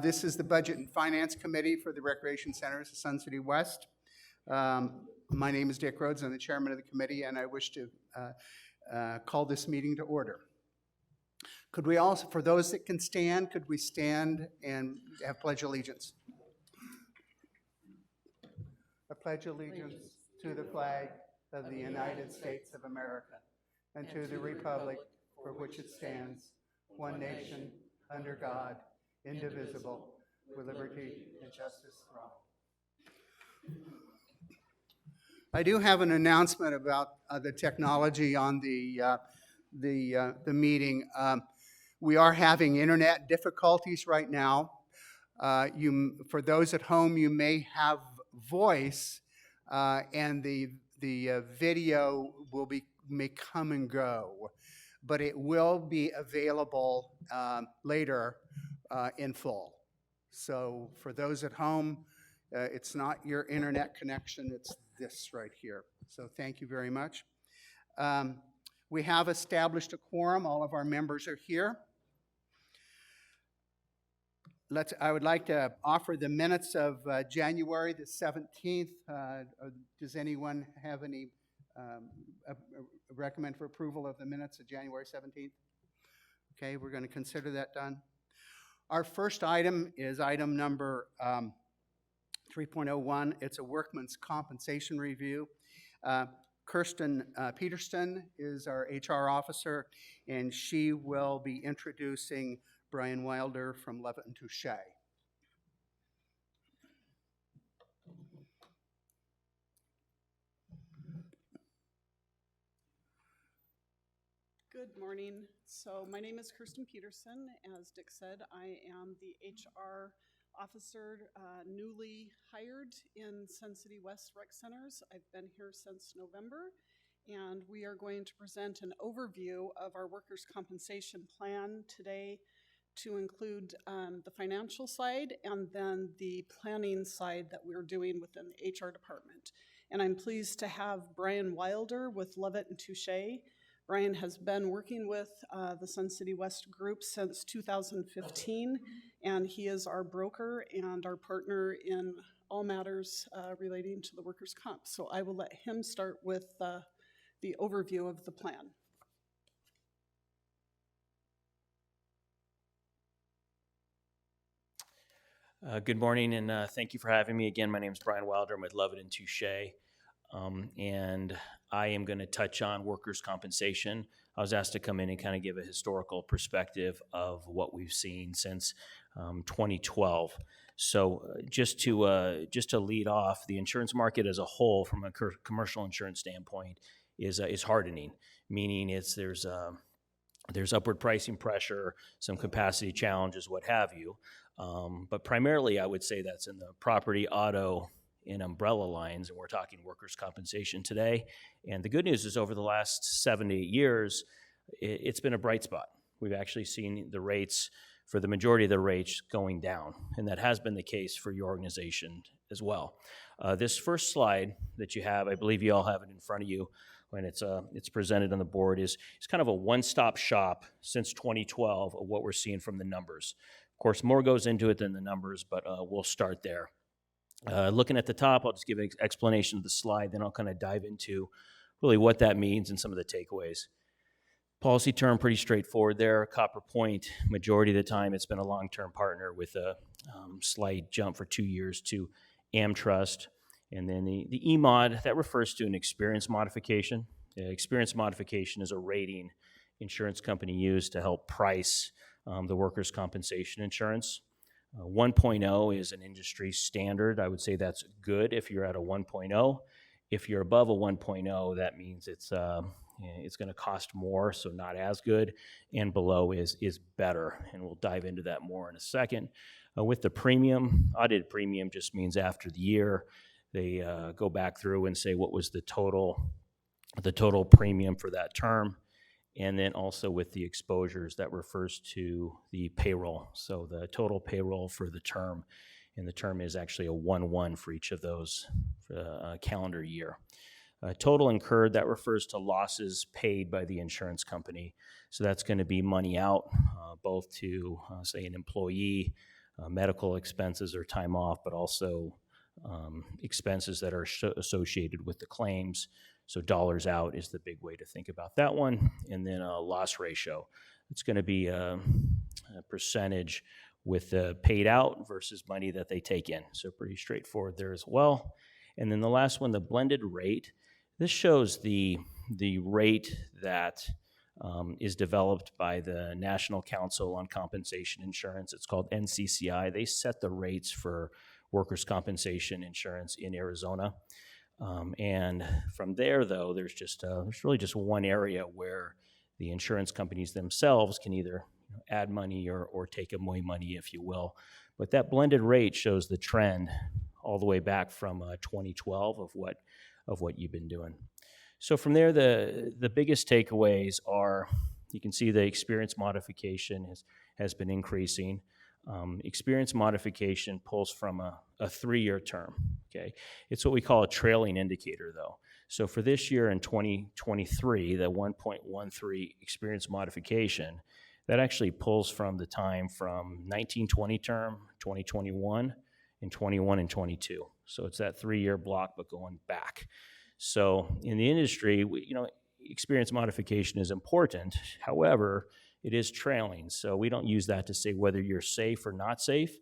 This is the Budget and Finance Committee for the Recreation Centers of Sun City West. My name is Dick Rhodes. I'm the chairman of the committee, and I wish to call this meeting to order. Could we also, for those that can stand, could we stand and have pledge allegiance? I pledge allegiance to the flag of the United States of America and to the republic for which it stands, one nation, under God, indivisible, with liberty and justice for all. I do have an announcement about the technology on the meeting. We are having internet difficulties right now. For those at home, you may have voice, and the video may come and go, but it will be available later in full. So for those at home, it's not your internet connection, it's this right here. So thank you very much. We have established a quorum. All of our members are here. I would like to offer the minutes of January the 17th. Does anyone have any recommend for approval of the minutes of January 17th? Okay, we're going to consider that done. Our first item is item number 3.01. It's a workman's compensation review. Kirsten Peterson is our HR officer, and she will be introducing Brian Wilder from Levitt & Touche. Good morning. So my name is Kirsten Peterson. As Dick said, I am the HR officer newly hired in Sun City West Rec Centers. I've been here since November, and we are going to present an overview of our workers' compensation plan today, to include the financial side and then the planning side that we're doing within the HR department. And I'm pleased to have Brian Wilder with Levitt & Touche. Brian has been working with the Sun City West group since 2015, and he is our broker and our partner in all matters relating to the workers' comp. So I will let him start with the overview of the plan. Good morning, and thank you for having me again. My name is Brian Wilder. I'm with Levitt & Touche, and I am going to touch on workers' compensation. I was asked to come in and kind of give a historical perspective of what we've seen since 2012. So just to lead off, the insurance market as a whole, from a commercial insurance standpoint, is hardening, meaning there's upward pricing pressure, some capacity challenges, what have you. But primarily, I would say that's in the property, auto, and umbrella lines, and we're talking workers' compensation today. And the good news is over the last 7 to 8 years, it's been a bright spot. We've actually seen the rates, for the majority of the rates, going down, and that has been the case for your organization as well. This first slide that you have, I believe you all have it in front of you when it's presented on the board, is kind of a one-stop shop since 2012 of what we're seeing from the numbers. Of course, more goes into it than the numbers, but we'll start there. Looking at the top, I'll just give an explanation of the slide, then I'll kind of dive into really what that means and some of the takeaways. Policy term, pretty straightforward there. Copper Point, majority of the time, it's been a long-term partner with a slight jump for 2 years to CapTrust. And then the EMOD, that refers to an experience modification. Experience modification is a rating insurance company used to help price the workers' compensation insurance. 1.0 is an industry standard. I would say that's good if you're at a 1.0. If you're above a 1.0, that means it's going to cost more, so not as good, and below is better, and we'll dive into that more in a second. With the premium, audited premium just means after the year, they go back through and say what was the total premium for that term. And then also with the exposures, that refers to the payroll. So the total payroll for the term, and the term is actually a 1-1 for each of those calendar year. Total incurred, that refers to losses paid by the insurance company. So that's going to be money out, both to, say, an employee, medical expenses or time off, but also expenses that are associated with the claims. So dollars out is the big way to think about that one. And then a loss ratio. It's going to be a percentage with the paid out versus money that they take in. So pretty straightforward there as well. And then the last one, the blended rate. This shows the rate that is developed by the National Council on Compensation Insurance. It's called NCCI. They set the rates for workers' compensation insurance in Arizona. And from there, though, there's really just one area where the insurance companies themselves can either add money or take away money, if you will. But that blended rate shows the trend all the way back from 2012 of what you've been doing. So from there, the biggest takeaways are, you can see the experience modification has been increasing. Experience modification pulls from a 3-year term, okay? It's what we call a trailing indicator, though. So for this year in 2023, the 1.13 experience modification, that actually pulls from the time from 1920 term, 2021, and 21 and 22. So it's that 3-year block, but going back. So in the industry, experience modification is important. However, it is trailing. So we don't use that to say whether you're safe or not safe.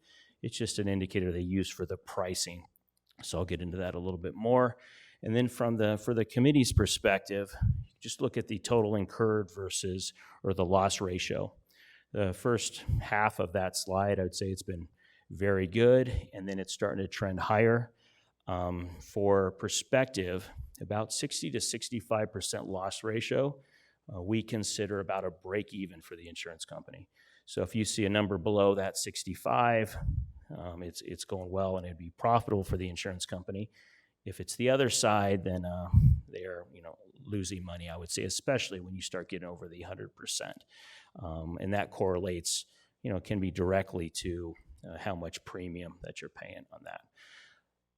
It's just an indicator they use for the pricing. So I'll get into that a little bit more. And then for the committee's perspective, just look at the total incurred or the loss ratio. The first half of that slide, I would say it's been very good, and then it's starting to trend higher. For perspective, about 60 to 65% loss ratio, we consider about a break even for the insurance company. So if you see a number below that 65, it's going well and it'd be profitable for the insurance company. If it's the other side, then they are losing money, I would say, especially when you start getting over the 100%. And that correlates, can be directly to how much premium that you're paying on that.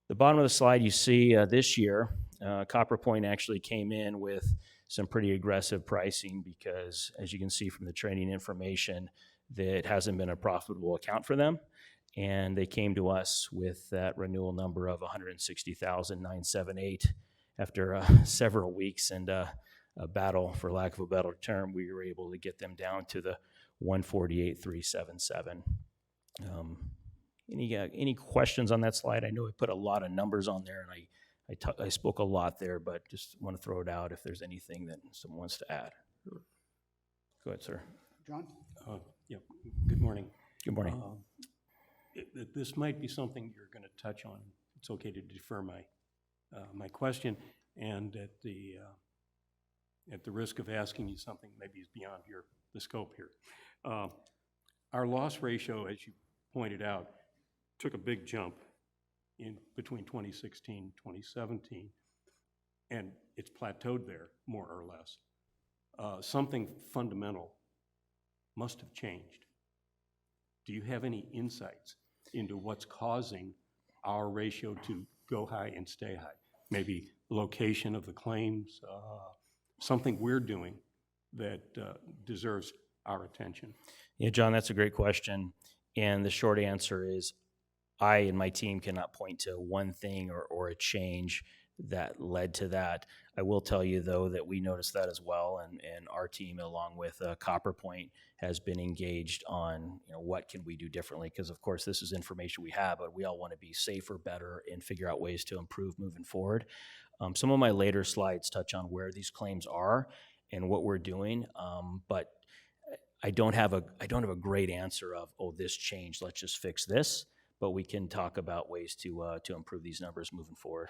The bottom of the slide you see this year, CopperPoint actually came in with some pretty aggressive pricing because, as you can see from the training information, that hasn't been a profitable account for them. And they came to us with that renewal number of $160,978. After several weeks and a battle, for lack of a better term, we were able to get them down to the $148,377. Any questions on that slide? I know I put a lot of numbers on there, and I spoke a lot there, but just want to throw it out if there's anything that someone wants to add. Go ahead, sir. John? Yeah. Good morning. Good morning. This might be something you're going to touch on. It's okay to defer my question, and at the risk of asking you something maybe is beyond the scope here. Our loss ratio, as you pointed out, took a big jump in between 2016 and 2017, and it's plateaued there more or less. Something fundamental must have changed. Do you have any insights into what's causing our ratio to go high and stay high? Maybe location of the claims, something we're doing that deserves our attention. Yeah, John, that's a great question. And the short answer is I and my team cannot point to one thing or a change that led to that. I will tell you, though, that we noticed that as well, and our team, along with CopperPoint, has been engaged on what can we do differently, because, of course, this is information we have, but we all want to be safer, better, and figure out ways to improve moving forward. Some of my later slides touch on where these claims are and what we're doing, but I don't have a great answer of, this changed, let's just fix this, but we can talk about ways to improve these numbers moving forward.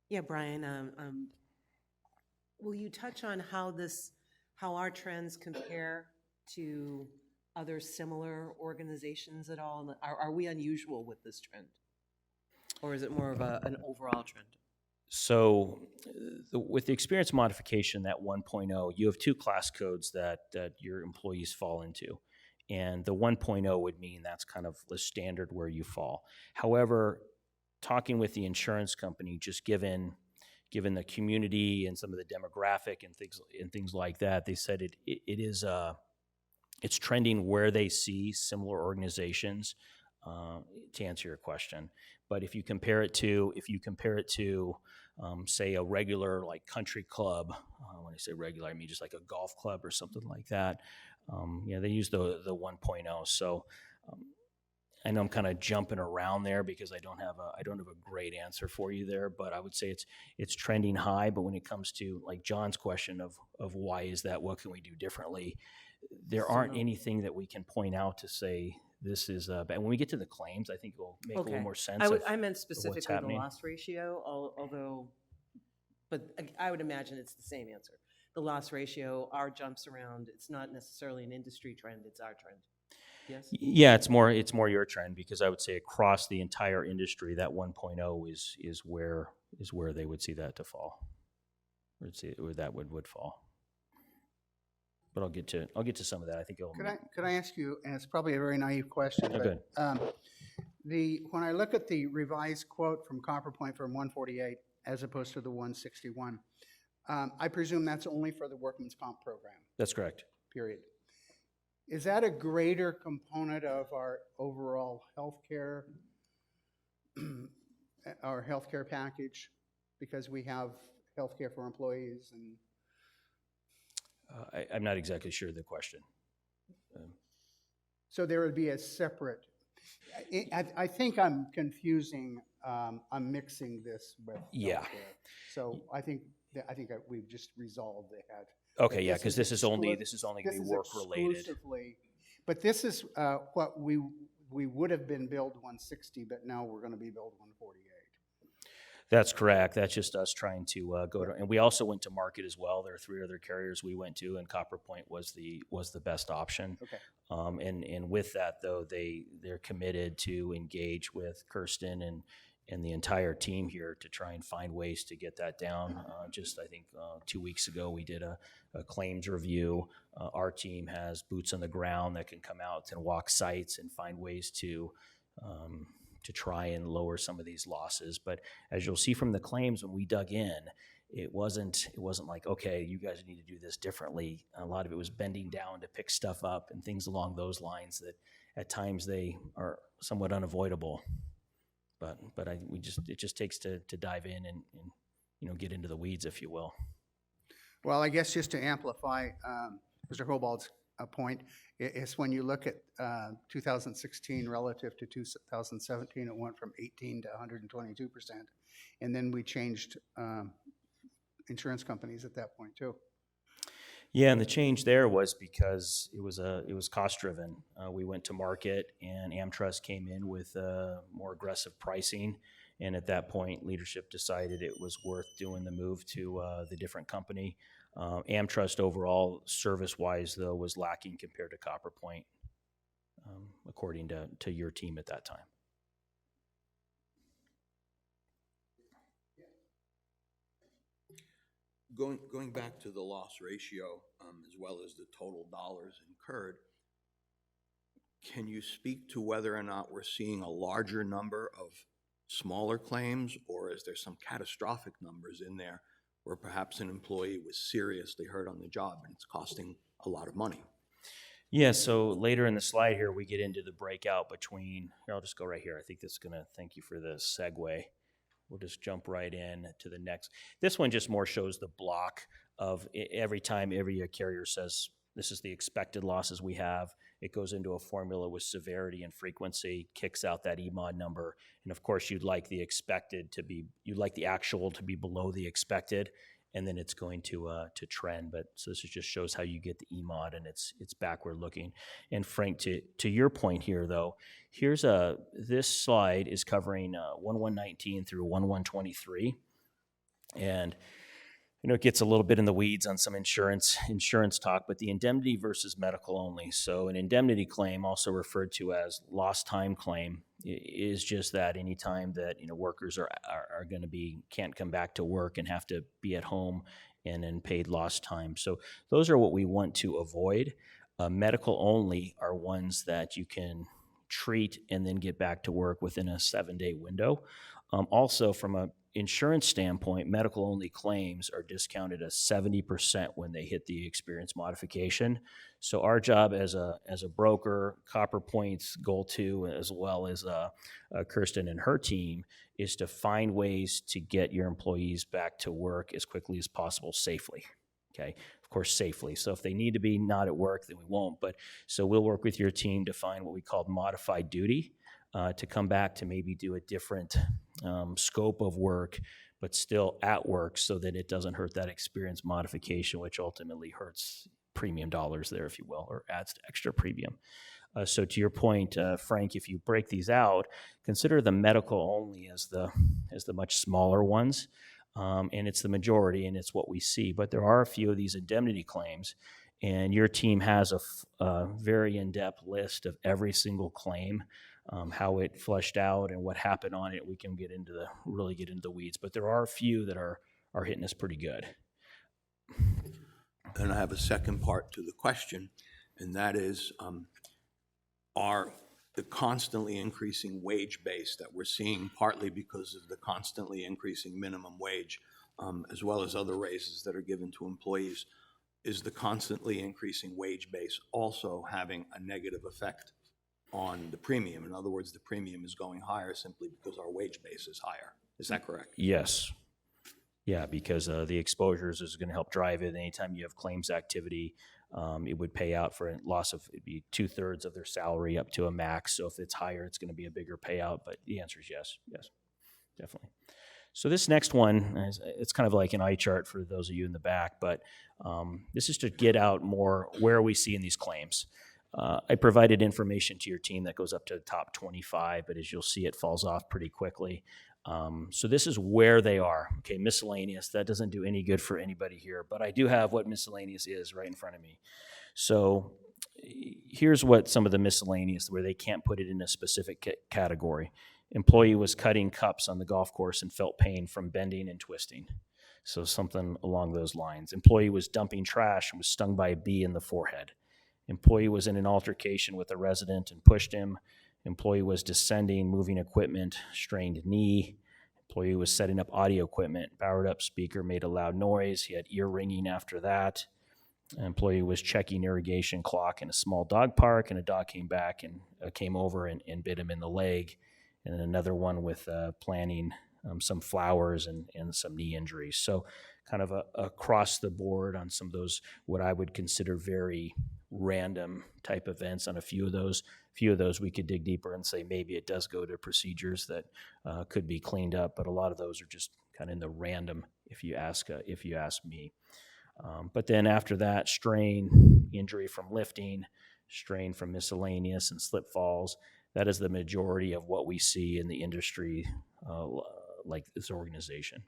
Yeah, Brian, will you touch on how our trends compare to other similar organizations at all? Are we unusual with this trend? Or is it more of an overall trend? So with the experience modification, that 1.0, you have two class codes that your employees fall into. And the 1.0 would mean that's kind of the standard where you fall. However, talking with the insurance company, just given the community and some of the demographic and things like that, they said it is it's trending where they see similar organizations, to answer your question. But if you compare it to, say, a regular like country club, when I say regular, I mean just like a golf club or something like that. They use the 1.0. So I know I'm kind of jumping around there because I don't have a great answer for you there, but I would say it's trending high. But when it comes to like John's question of why is that, what can we do differently, there aren't anything that we can point out to say this is bad. When we get to the claims, I think it will make a little more sense. I meant specifically the happening. loss ratio, although, but I would imagine it's the same answer. The loss ratio, our jumps around, it's not necessarily an industry trend, it's our trend. Yes? Yeah, it's more your trend, because I would say across the entire industry, that 1.0 is where they would see that to fall, or that would fall. But I'll get to some of that. I think it'll. Could I ask you, and it's probably a very naive question, Oh, but when I look at the revised quote from CopperPoint from 148 as opposed to the 161, I presume that's only for the workman's comp program, That's correct. period. Is that a greater component of our overall healthcare, our healthcare package, because we have healthcare for employees and? I'm not exactly sure of the question. So there would be a separate, I think I'm confusing, I'm mixing this with. Yeah. healthcare. So I think that we've just resolved that. Okay, yeah, because this is only going to be work related. Exclusively, but this is what we would have been billed 160, but now we're going to be billed 148. That's correct. That's just us trying to go to, and we also went to market as well. There are 3 other carriers we went to, and CopperPoint was the best option. Okay. And with that though, they're committed to engage with Kirsten and the entire team here to try and find ways to get that down. I think 2 weeks ago we did a claims review. Our team has boots on the ground that can come out and walk sites and find ways to try and lower some of these losses. But as you'll see from the claims, when we dug in, it wasn't like, okay, you guys need to do this differently. A lot of it was bending down to pick stuff up and things along those lines that at times they are somewhat unavoidable. But it just takes to dive in and get into the weeds, if you will. Well, I guess just to amplify Mr. Hobalt's point, is when you look at 2016 relative to 2017, it went from 18 to 122%. And then we changed insurance companies at that point too. Yeah, and the change there was because it was cost driven. We went to market, and CapTrust came in with more aggressive pricing, and at that point, leadership decided it was worth doing the move to the different company. CapTrust overall, service-wise, though, was lacking compared to CopperPoint, according to your team at that time. Going back to the loss ratio, as well as the total dollars incurred, can you speak to whether or not we're seeing a larger number of smaller claims, or is there some catastrophic numbers in there where perhaps an employee was seriously hurt on the job and it's costing a lot of money? Yeah, so later in the slide here, we get into the breakout between, here, I'll just go right here. I think this is going to, thank you for the segue. We'll just jump right in to the next. This one just more shows the block of every time every carrier says, this is the expected losses we have. It goes into a formula with severity and frequency, kicks out that EMOD number. And of course, you'd like the actual to be below the expected, and then it's going to trend. But so this just shows how you get the EMOD, and it's backward looking. And Frank, to your point here though, this slide is covering 1/1/19 through 1/1/23, and it gets a little bit in the weeds on some insurance talk, but the indemnity versus medical only. So an indemnity claim, also referred to as lost time claim, is just that any time that workers are going to can't come back to work and have to be at home and then paid lost time. So those are what we want to avoid. Medical only are ones that you can treat and then get back to work within a 7-day window. Also, from a insurance standpoint, medical-only claims are discounted at 70% when they hit the experience modification. So our job as a broker, Copper Point's goal too, as well as Kirsten and her team, is to find ways to get your employees back to work as quickly as possible safely. Okay, of course, safely. So if they need to be not at work, then we won't. But so we'll work with your team to find what we call modified duty, to come back to maybe do a different scope of work, but still at work so that it doesn't hurt that experience modification, which ultimately hurts premium dollars there, if you will, or adds to extra premium. So to your point, Frank, if you break these out, consider the medical only as the much smaller ones, and it's the majority, and it's what we see. But there are a few of these indemnity claims, and your team has a very in-depth list of every single claim, how it flushed out and what happened on it. We can really get into the weeds, but there are a few that are hitting us pretty good. And I have a second part to the question, and that is, are the constantly increasing wage base that we're seeing, partly because of the constantly increasing minimum wage, as well as other raises that are given to employees, is the constantly increasing wage base also having a negative effect on the premium? In other words, the premium is going higher simply because our wage base is higher. Is that correct? Yes. Yeah, because the exposures is going to help drive it. Anytime you have claims activity, it would pay out for a loss of, it'd be 2/3 of their salary up to a max. So if it's higher, it's going to be a bigger payout. But the answer is yes, definitely. So this next one, it's kind of like an eye chart for those of you in the back, but this is to get out more where are we seeing these claims. I provided information to your team that goes up to the top 25, but as you'll see, it falls off pretty quickly. So this is where they are. Okay, miscellaneous, that doesn't do any good for anybody here, but I do have what miscellaneous is right in front of me. So here's what some of the miscellaneous, where they can't put it in a specific category. Employee was cutting cups on the golf course and felt pain from bending and twisting. So something along those lines. Employee was dumping trash and was stung by a bee in the forehead. Employee was in an altercation with a resident and pushed him. Employee was descending, moving equipment, strained knee. Employee was setting up audio equipment, powered up speaker, made a loud noise. He had ear ringing after that. Employee was checking irrigation clock in a small dog park, and a dog came back and came over and bit him in the leg. And then another one with planting some flowers and some knee injuries. So kind of across the board on some of those, what I would consider very random type events. On a few of those we could dig deeper and say maybe it does go to procedures that could be cleaned up, but a lot of those are just kind of in the random, if you ask me. But then after that, strain, injury from lifting, strain from miscellaneous and slip falls. That is the majority of what we see in the industry, like this organization.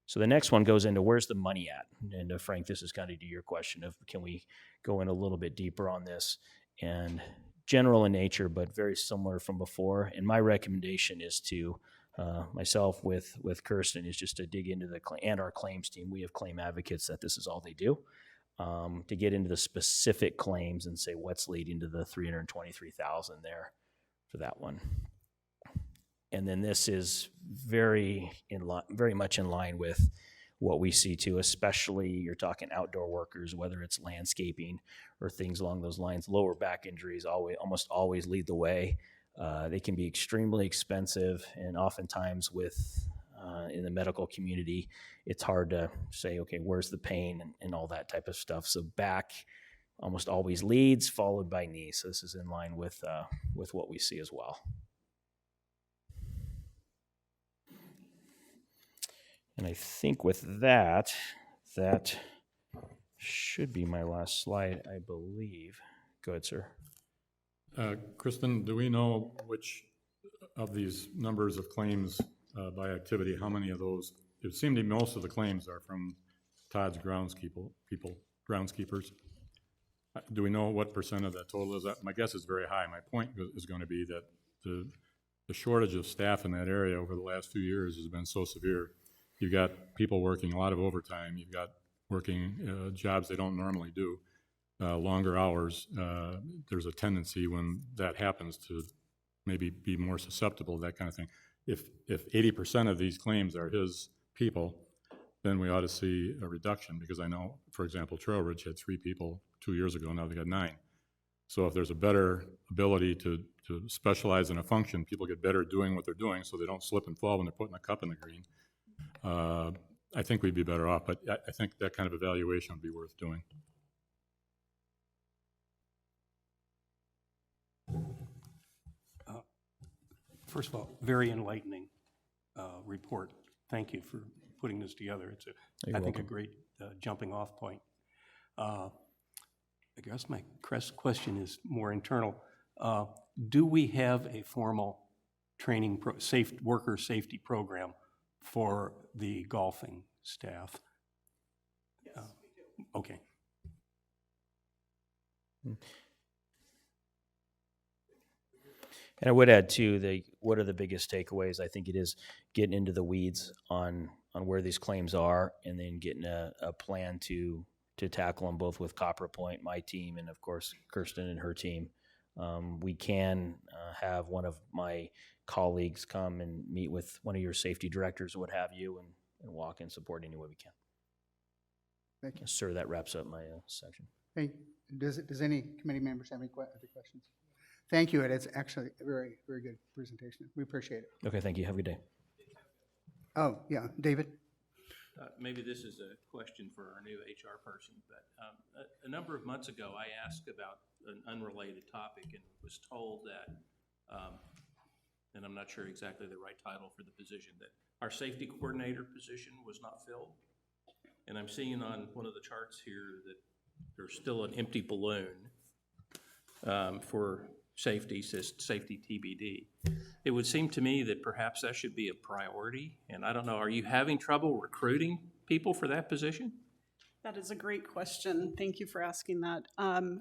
So the next one goes into where's the money at? And Frank, this is kind of to your question of can we go in a little bit deeper on this? And general in nature, but very similar from before. And my recommendation is to myself with Kirsten is just to dig into and our claims team. We have claim advocates that this is all they do. To get into the specific claims and say what's leading to the $323,000 there for that one. And then this is very much in line with what we see too, especially you're talking outdoor workers, whether it's landscaping or things along those lines. Lower back injuries almost always lead the way. They can be extremely expensive, and oftentimes in the medical community, it's hard to say, okay, where's the pain and all that type of stuff. So back almost always leads, followed by knee. So this is in line with what we see as well. And I think with that should be my last slide, I believe. Go ahead, sir. Kristen, do we know which of these numbers of claims by activity, how many of those? It seemed to me most of the claims are from Todd's groundskeepers. Do we know what percent of that total is? My guess is very high. My point is going to be that the shortage of staff in that area over the last few years has been so severe. You've got people working a lot of overtime. You've got working jobs they don't normally do, longer hours. There's a tendency when that happens to maybe be more susceptible to that kind of thing. if 80% of these claims are his people, then we ought to see a reduction, because I know, for example, Trail Ridge had 3 people 2 years ago, now they got 9. So if there's a better ability to specialize in a function, people get better at doing what they're doing so they don't slip and fall when they're putting a cup in the green. I think we'd be better off, but I think that kind of evaluation would be worth doing. First of all, very enlightening report. Thank you for putting this together. It's, I think, a great jumping off point. I guess my question is more internal. Do we have a formal training, worker safety program for the golfing staff? Yes, we do. Okay. And I would add too, what are the biggest takeaways? I think it is getting into the weeds on where these claims are, and then getting a plan to tackle them, both with Copper Point, my team, and of course Kirsten and her team. We can have one of my colleagues come and meet with one of your safety directors or what have you, and walk and support any way we can. Thank you. Sir, that wraps up my section. Hey, does any committee members have any other questions? Thank you, Ed. It's actually a very, very good presentation. We appreciate it. Okay, thank you. Have a good day. Oh, yeah, David? Maybe this is a question for our new HR person, but a number of months ago, I asked about an unrelated topic and was told that, and I'm not sure exactly the right title for the position, that our safety coordinator position was not filled. And I'm seeing on one of the charts here that there's still an empty balloon for safety, says safety TBD. It would seem to me that perhaps that should be a priority. And I don't know, are you having trouble recruiting people for that position? That is a great question. Thank you for asking that.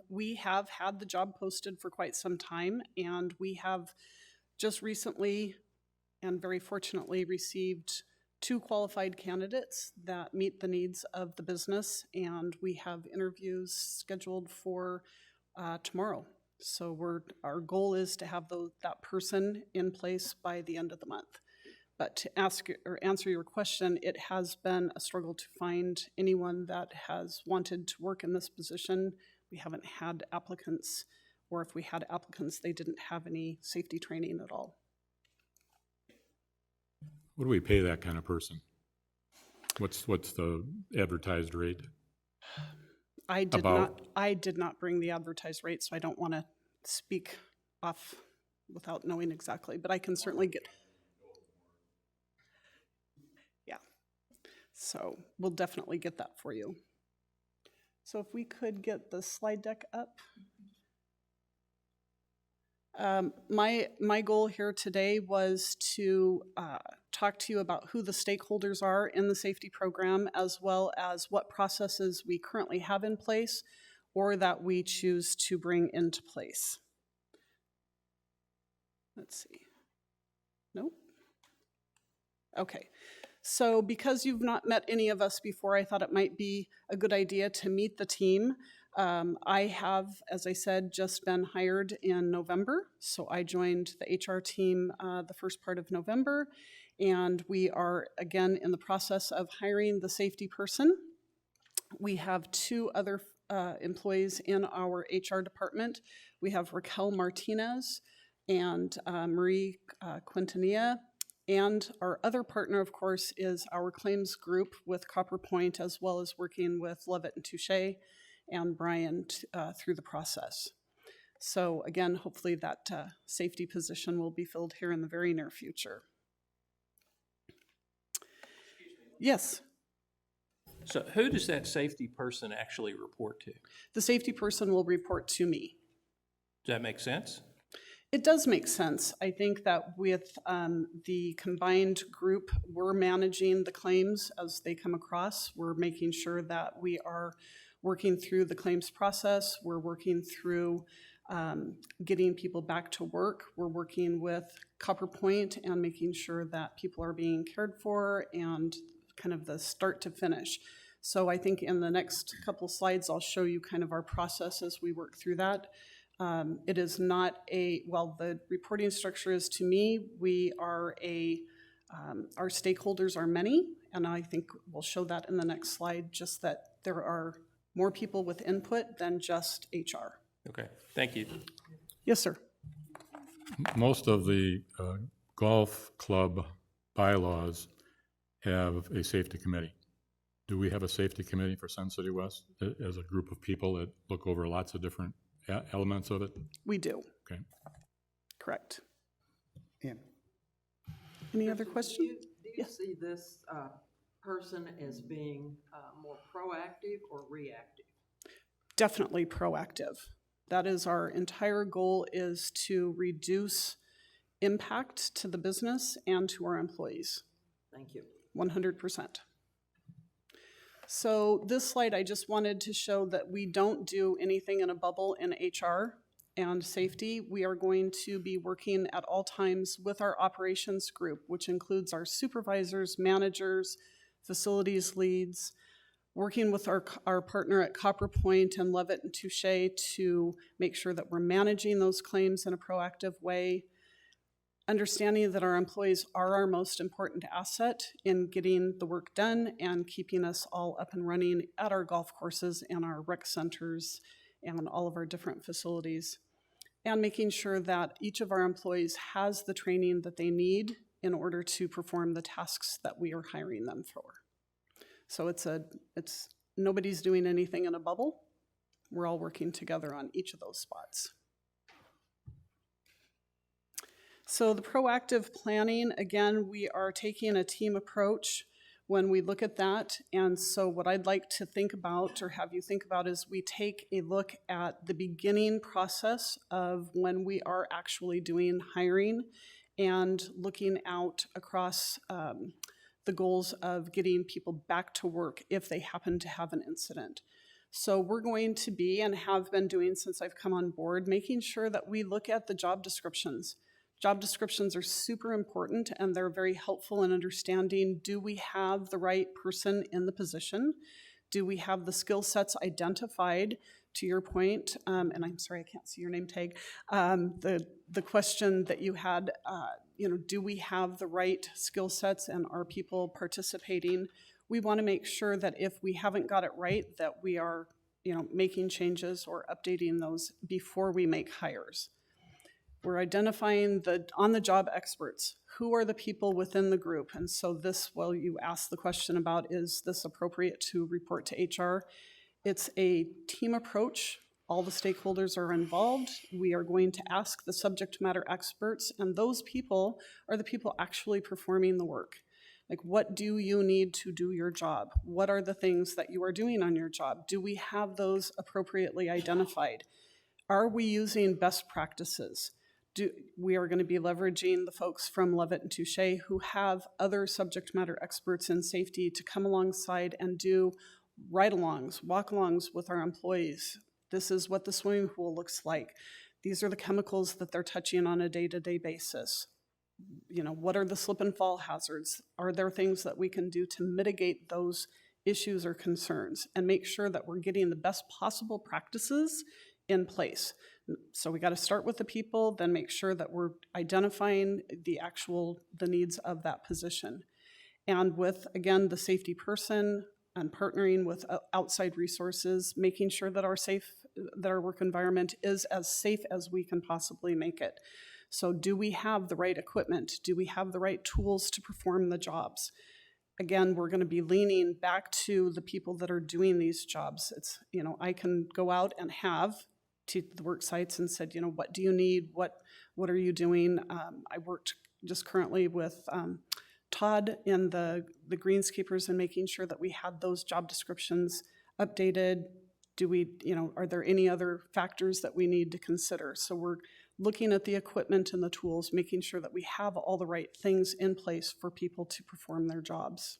We have had the job posted for quite some time, and we have just recently and very fortunately received 2 qualified candidates that meet the needs of the business, and we have interviews scheduled for tomorrow. So our goal is to have that person in place by the end of the month. But to answer your question, it has been a struggle to find anyone that has wanted to work in this position. We haven't had applicants, or if we had applicants, they didn't have any safety training at all. What do we pay that kind of person? What's the advertised rate? I did not bring the advertised rate, so I don't want to speak off without knowing exactly, but I can certainly get. Yeah. So we'll definitely get that for you. So if we could get the slide deck up. My goal here today was to talk to you about who the stakeholders are in the safety program, as well as what processes we currently have in place or that we choose to bring into place. Let's see. Nope. Okay. So because you've not met any of us before, I thought it might be a good idea to meet the team. I have, as I said, just been hired in November. So I joined the HR team the first part of November, and we are again in the process of hiring the safety person. We have 2 other employees in our HR department. We have Raquel Martinez and Marie Quintanilla. And our other partner, of course, is our claims group with Copper Point, as well as working with Levitt and Touche and Brian through the process. So again, hopefully that safety position will be filled here in the very near future. Yes. So who does that safety person actually report to? The safety person will report to me. Does that make sense? It does make sense. I think that with the combined group, we're managing the claims as they come across. We're making sure that we are working through the claims process. We're working through getting people back to work. We're working with Copper Point and making sure that people are being cared for and kind of the start to finish. So I think in the next couple slides, I'll show you kind of our process as we work through that. It is not the reporting structure is to me, we are our stakeholders are many, and I think we'll show that in the next slide, just that there are more people with input than just HR. Okay, thank you. Yes, sir. Most of the golf club bylaws have a safety committee. Do we have a safety committee for Sun City West as a group of people that look over lots of different elements of it? We do. Okay. Correct. Yeah. Any other questions? Do you see this person as being more proactive or reactive? Definitely proactive. That is our entire goal, is to reduce impact to the business and to our employees. Thank you. 100%. So this slide, I just wanted to show that we don't do anything in a bubble in HR and safety. We are going to be working at all times with our operations group, which includes our supervisors, managers, facilities leads, working with our partner at Copper Point and Levitt and Touche to make sure that we're managing those claims in a proactive way, understanding that our employees are our most important asset in getting the work done and keeping us all up and running at our golf courses and our rec centers and all of our different facilities, and making sure that each of our employees has the training that they need in order to perform the tasks that we are hiring them for. So it's nobody's doing anything in a bubble. We're all working together on each of those spots. So the proactive planning, again, we are taking a team approach when we look at that. And so what I'd like to think about, or have you think about, is we take a look at the beginning process of when we are actually doing hiring and looking out across the goals of getting people back to work if they happen to have an incident. So we're going to be, and have been doing since I've come on board, making sure that we look at the job descriptions. Job descriptions are super important, and they're very helpful in understanding, do we have the right person in the position? Do we have the skill sets identified? To your point, and I'm sorry, I can't see your name tag, the question that you had, do we have the right skill sets and are people participating? We want to make sure that if we haven't got it right, that we are, making changes or updating those before we make hires. We're identifying the on-the-job experts. Who are the people within the group? And so this, well, you asked the question about, is this appropriate to report to HR? It's a team approach. All the stakeholders are involved. We are going to ask the subject matter experts, and those people are the people actually performing the work. Like, what do you need to do your job? What are the things that you are doing on your job? Do we have those appropriately identified? Are we using best practices? We are going to be leveraging the folks from Levitt and Touche who have other subject matter experts in safety to come alongside and do ride-alongs, walk-alongs with our employees. This is what the swimming pool looks like. These are the chemicals that they're touching on a day-to-day basis. What are the slip and fall hazards? Are there things that we can do to mitigate those issues or concerns and make sure that we're getting the best possible practices in place? So we got to start with the people, then make sure that we're identifying the needs of that position. And with, again, the safety person and partnering with outside resources, making sure that our work environment is as safe as we can possibly make it. So do we have the right equipment? Do we have the right tools to perform the jobs? Again, we're going to be leaning back to the people that are doing these jobs. It's, I can go out and have to the work sites and said, what do you need? What are you doing? I worked just currently with Todd and the greenskeepers and making sure that we had those job descriptions updated. Are there any other factors that we need to consider? So we're looking at the equipment and the tools, making sure that we have all the right things in place for people to perform their jobs.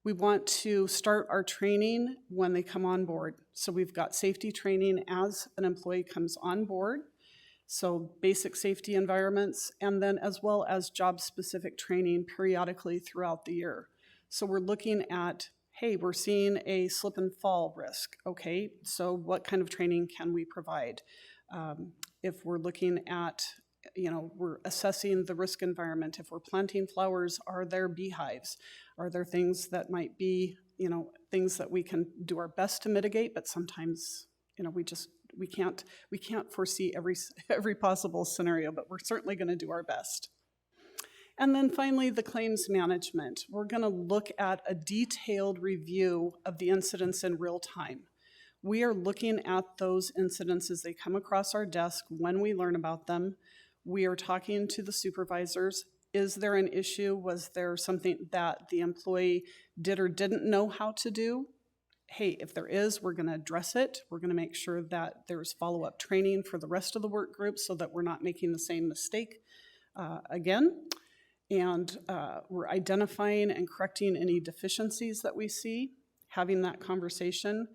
We want to start our training when they come on board. So we've got safety training as an employee comes on board. So basic safety environments, and then as well as job-specific training periodically throughout the year. So we're looking at, hey, we're seeing a slip and fall risk. Okay, so what kind of training can we provide? If we're looking at, we're assessing the risk environment. If we're planting flowers, are there beehives? Are there things that might be, things that we can do our best to mitigate, but sometimes, we can't foresee every possible scenario, but we're certainly going to do our best. And then finally, the claims management. We're going to look at a detailed review of the incidents in real time. We are looking at those incidents as they come across our desk when we learn about them. We are talking to the supervisors. Is there an issue? Was there something that the employee did or didn't know how to do? Hey, if there is, we're going to address it. We're going to make sure that there's follow-up training for the rest of the work group so that we're not making the same mistake again. And we're identifying and correcting any deficiencies that we see, having that conversation.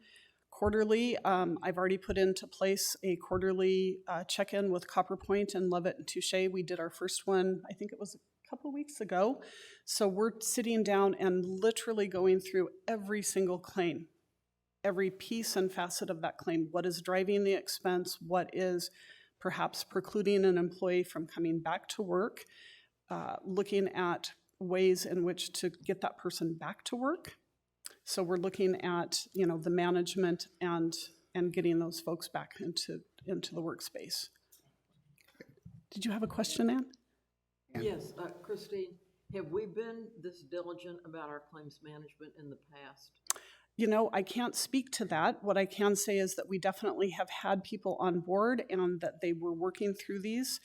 Quarterly, I've already put into place a quarterly check-in with Copperpoint and Lovett and Touche. We did our first one, I think it was a couple weeks ago. So we're sitting down and literally going through every single claim, every piece and facet of that claim. What is driving the expense? What is perhaps precluding an employee from coming back to work? Looking at ways in which to get that person back to work. So we're looking at, the management and getting those folks back into the workspace. Did you have a question, Ann? Yes, Christine, have we been this diligent about our claims management in the past? I can't speak to that. What I can say is that we definitely have had people on board and that they were working through these.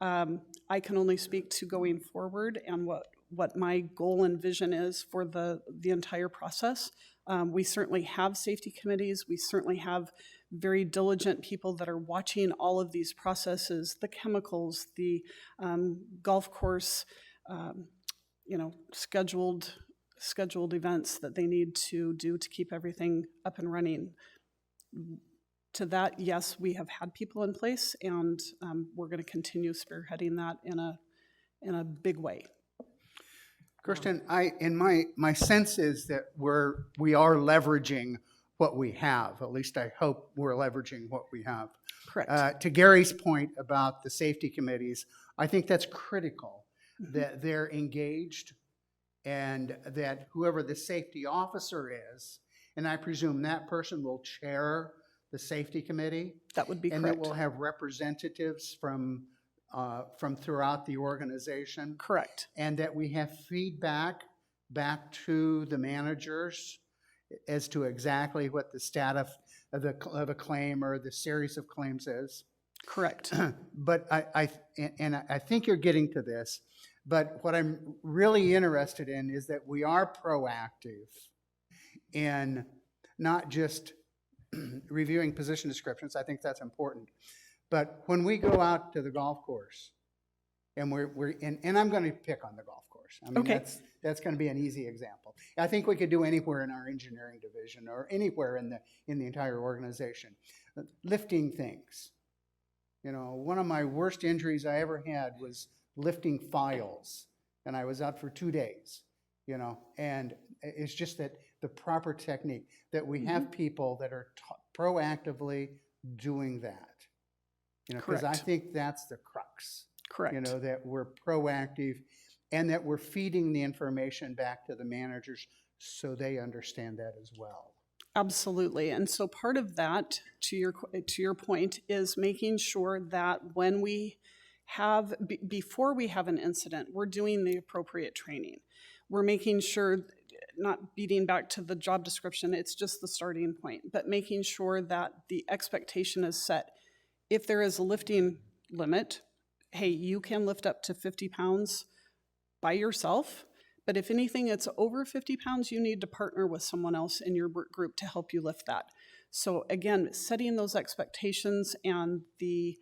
I can only speak to going forward and what my goal and vision is for the entire process. We certainly have safety committees. We certainly have very diligent people that are watching all of these processes, the chemicals, the golf course, scheduled events that they need to do to keep everything up and running. To that, yes, we have had people in place, and we're going to continue spearheading that in a big way. Kirsten, my sense is that we are leveraging what we have. At least I hope we're leveraging what we have. Correct. To Gary's point about the safety committees, I think that's critical, that they're engaged and that whoever the safety officer is, and I presume that person will chair the safety committee. That would be and correct. that we'll have representatives from throughout the organization. Correct. And that we have feedback back to the managers as to exactly what the status of a claim or the series of claims is. Correct. But I think you're getting to this, but what I'm really interested in is that we are proactive in not just reviewing position descriptions. I think that's important. But when we go out to the golf course, and and I'm going to pick on the golf course. I mean, Okay. that's going to be an easy example. I think we could do anywhere in our engineering division or anywhere in the entire organization. Lifting things. One of my worst injuries I ever had was lifting files, and I was out for 2 days. And it's just that the proper technique, that we have people that are proactively doing that. Because I Correct. think that's the crux. Correct. That we're proactive and that we're feeding the information back to the managers so they understand that as well. Absolutely. And so part of that, to your point, is making sure that when we have, before we have an incident, we're doing the appropriate training. We're making sure, not beating back to the job description, it's just the starting point, but making sure that the expectation is set. If there is a lifting limit, hey, you can lift up to 50 pounds by yourself, but if anything it's over 50 pounds, you need to partner with someone else in your work group to help you lift that. So again, setting those expectations and the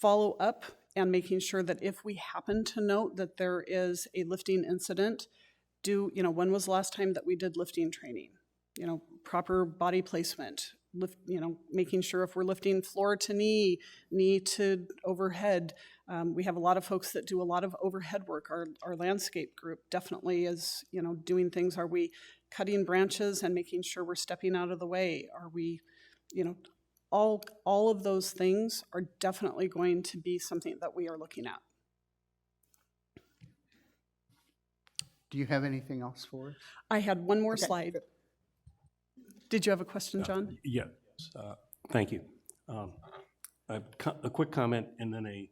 follow up and making sure that if we happen to note that there is a lifting incident, when was the last time that we did lifting training? Proper body placement, making sure if we're lifting floor to knee to overhead. We have a lot of folks that do a lot of overhead work. Our landscape group definitely is, doing things. Are we cutting branches and making sure we're stepping out of the way? Are we, all of those things are definitely going to be something that we are looking at. Do you have anything else for us? I had one more Okay, slide. good. Did you have a question, John? Yes, thank you. A quick comment and then a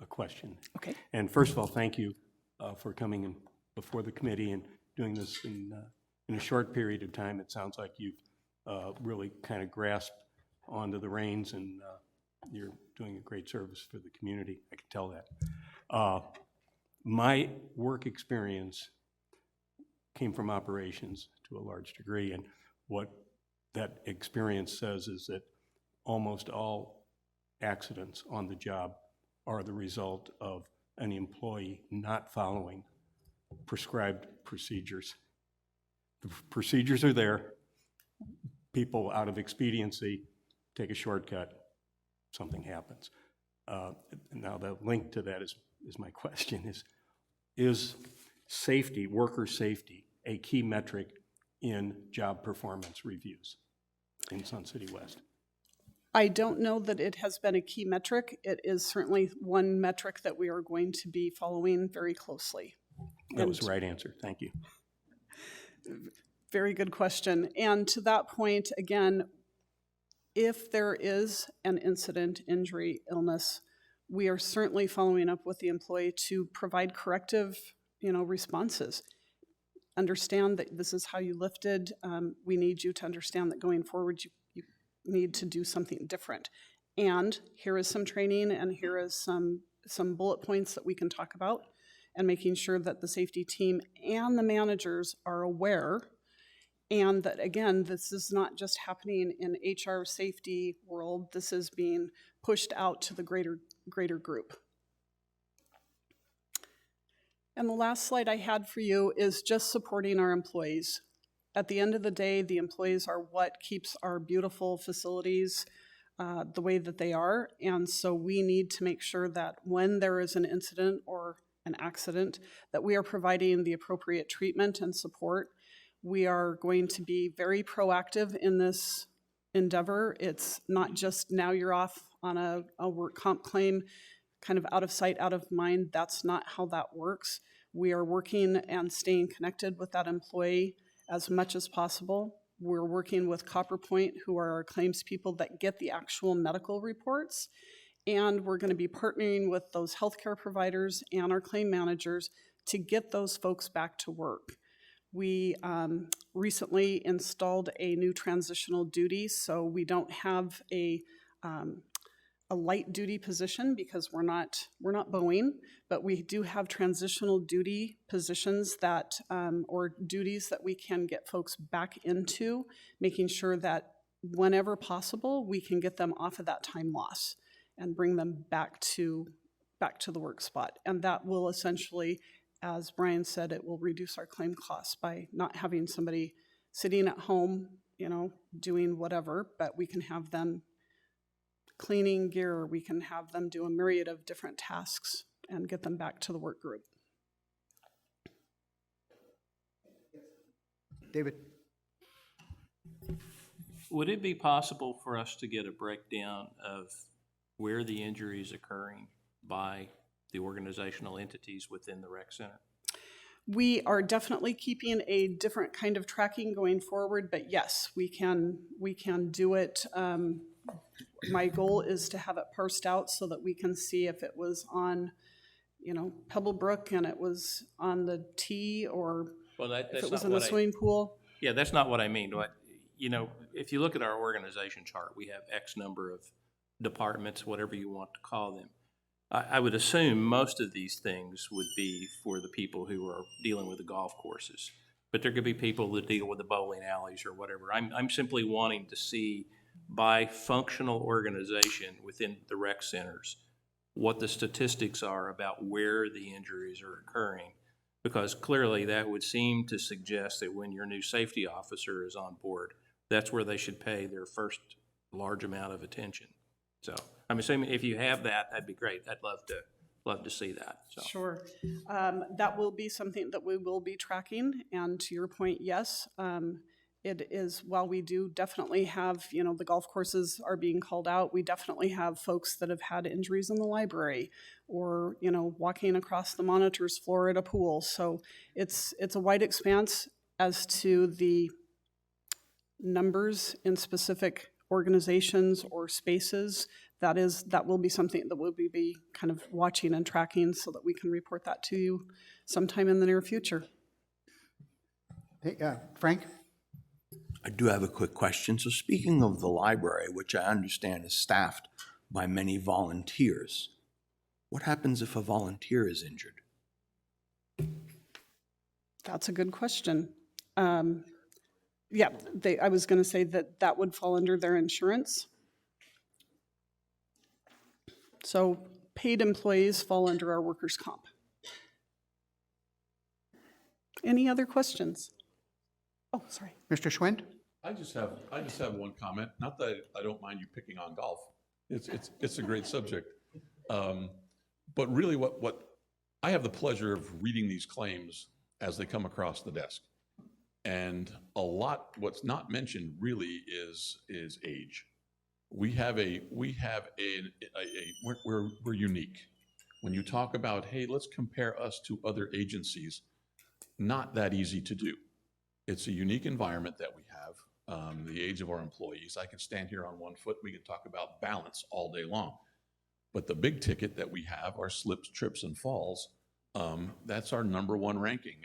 question. Okay. And first of all, thank you for coming in before the committee and doing this in a short period of time. It sounds like you've really kind of grasped onto the reins, and you're doing a great service for the community. I can tell that. My work experience came from operations to a large degree, and what that experience says is that almost all accidents on the job are the result of an employee not following prescribed procedures. The procedures are there. People, out of expediency, take a shortcut. Something happens. Now, the link to that is my question is safety, worker safety, a key metric in job performance reviews in Sun City West? I don't know that it has been a key metric. It is certainly one metric that we are going to be following very closely. That was the right answer. Thank you. Very good question. And to that point, again, if there is an incident, injury, illness, we are certainly following up with the employee to provide corrective, responses. Understand that this is how you lifted. We need you to understand that going forward, you need to do something different. And here is some training, and here is some bullet points that we can talk about, and making sure that the safety team and the managers are aware, and that, again, this is not just happening in HR safety world. This is being pushed out to the greater group. And the last slide I had for you is just supporting our employees. At the end of the day, the employees are what keeps our beautiful facilities the way that they are. And so we need to make sure that when there is an incident or an accident, that we are providing the appropriate treatment and support. We are going to be very proactive in this endeavor. It's not just now you're off on a work comp claim, kind of out of sight, out of mind. That's not how that works. We are working and staying connected with that employee as much as possible. We're working with CopperPoint, who are our claims people that get the actual medical reports. And we're going to be partnering with those healthcare providers and our claim managers to get those folks back to work. We recently installed a new transitional duty, so we don't have a light duty position because we're not Boeing, but we do have transitional duty positions that or duties that we can get folks back into, making sure that whenever possible we can get them off of that time loss and bring them back to the work spot. And that will essentially, as Brian said, it will reduce our claim costs by not having somebody sitting at home, doing whatever, but we can have them cleaning gear, we can have them do a myriad of different tasks and get them back to the work group. David? Would it be possible for us to get a breakdown of where the injury is occurring by the organizational entities within the rec center? We are definitely keeping a different kind of tracking going forward, but yes, we can do it. My goal is to have it parsed out so that we can see if it was on, Pebblebrook and it was on the tee, or if it was in the swimming pool. Yeah, that's not what I mean. If you look at our organization chart, we have X number of departments, whatever you want to call them. I would assume most of these things would be for the people who are dealing with the golf courses, but there could be people that deal with the bowling alleys or whatever. I'm simply wanting to see by functional organization within the rec centers what the statistics are about where the injuries are occurring, because clearly that would seem to suggest that when your new safety officer is on board, that's where they should pay their first large amount of attention. So I'm assuming if you have that, that'd be great. I'd love to see that. So. Sure. That will be something that we will be tracking. And to your point, yes, it is, while we do definitely have, the golf courses are being called out, we definitely have folks that have had injuries in the library or, walking across the monitors floor at a pool. So it's a wide expanse as to the numbers in specific organizations or spaces. That will be something that we'll be kind of watching and tracking so that we can report that to you sometime in the near future. Hey, Frank? I do have a quick question. So speaking of the library, which I understand is staffed by many volunteers, what happens if a volunteer is injured? That's a good question. Yeah, I was going to say that would fall under their insurance. So paid employees fall under our workers' comp. Any other questions? Oh, sorry. Mr. Schwind? I just have one comment. Not that I don't mind you picking on golf. It's a great subject. But really what I have the pleasure of reading these claims as they come across the desk. And what's not mentioned really is age. We're unique. When you talk about, hey, let's compare us to other agencies, not that easy to do. It's a unique environment that we have, the age of our employees. I can stand here on one foot. We can talk about balance all day long. But the big ticket that we have are slips, trips, and falls. That's our number one ranking.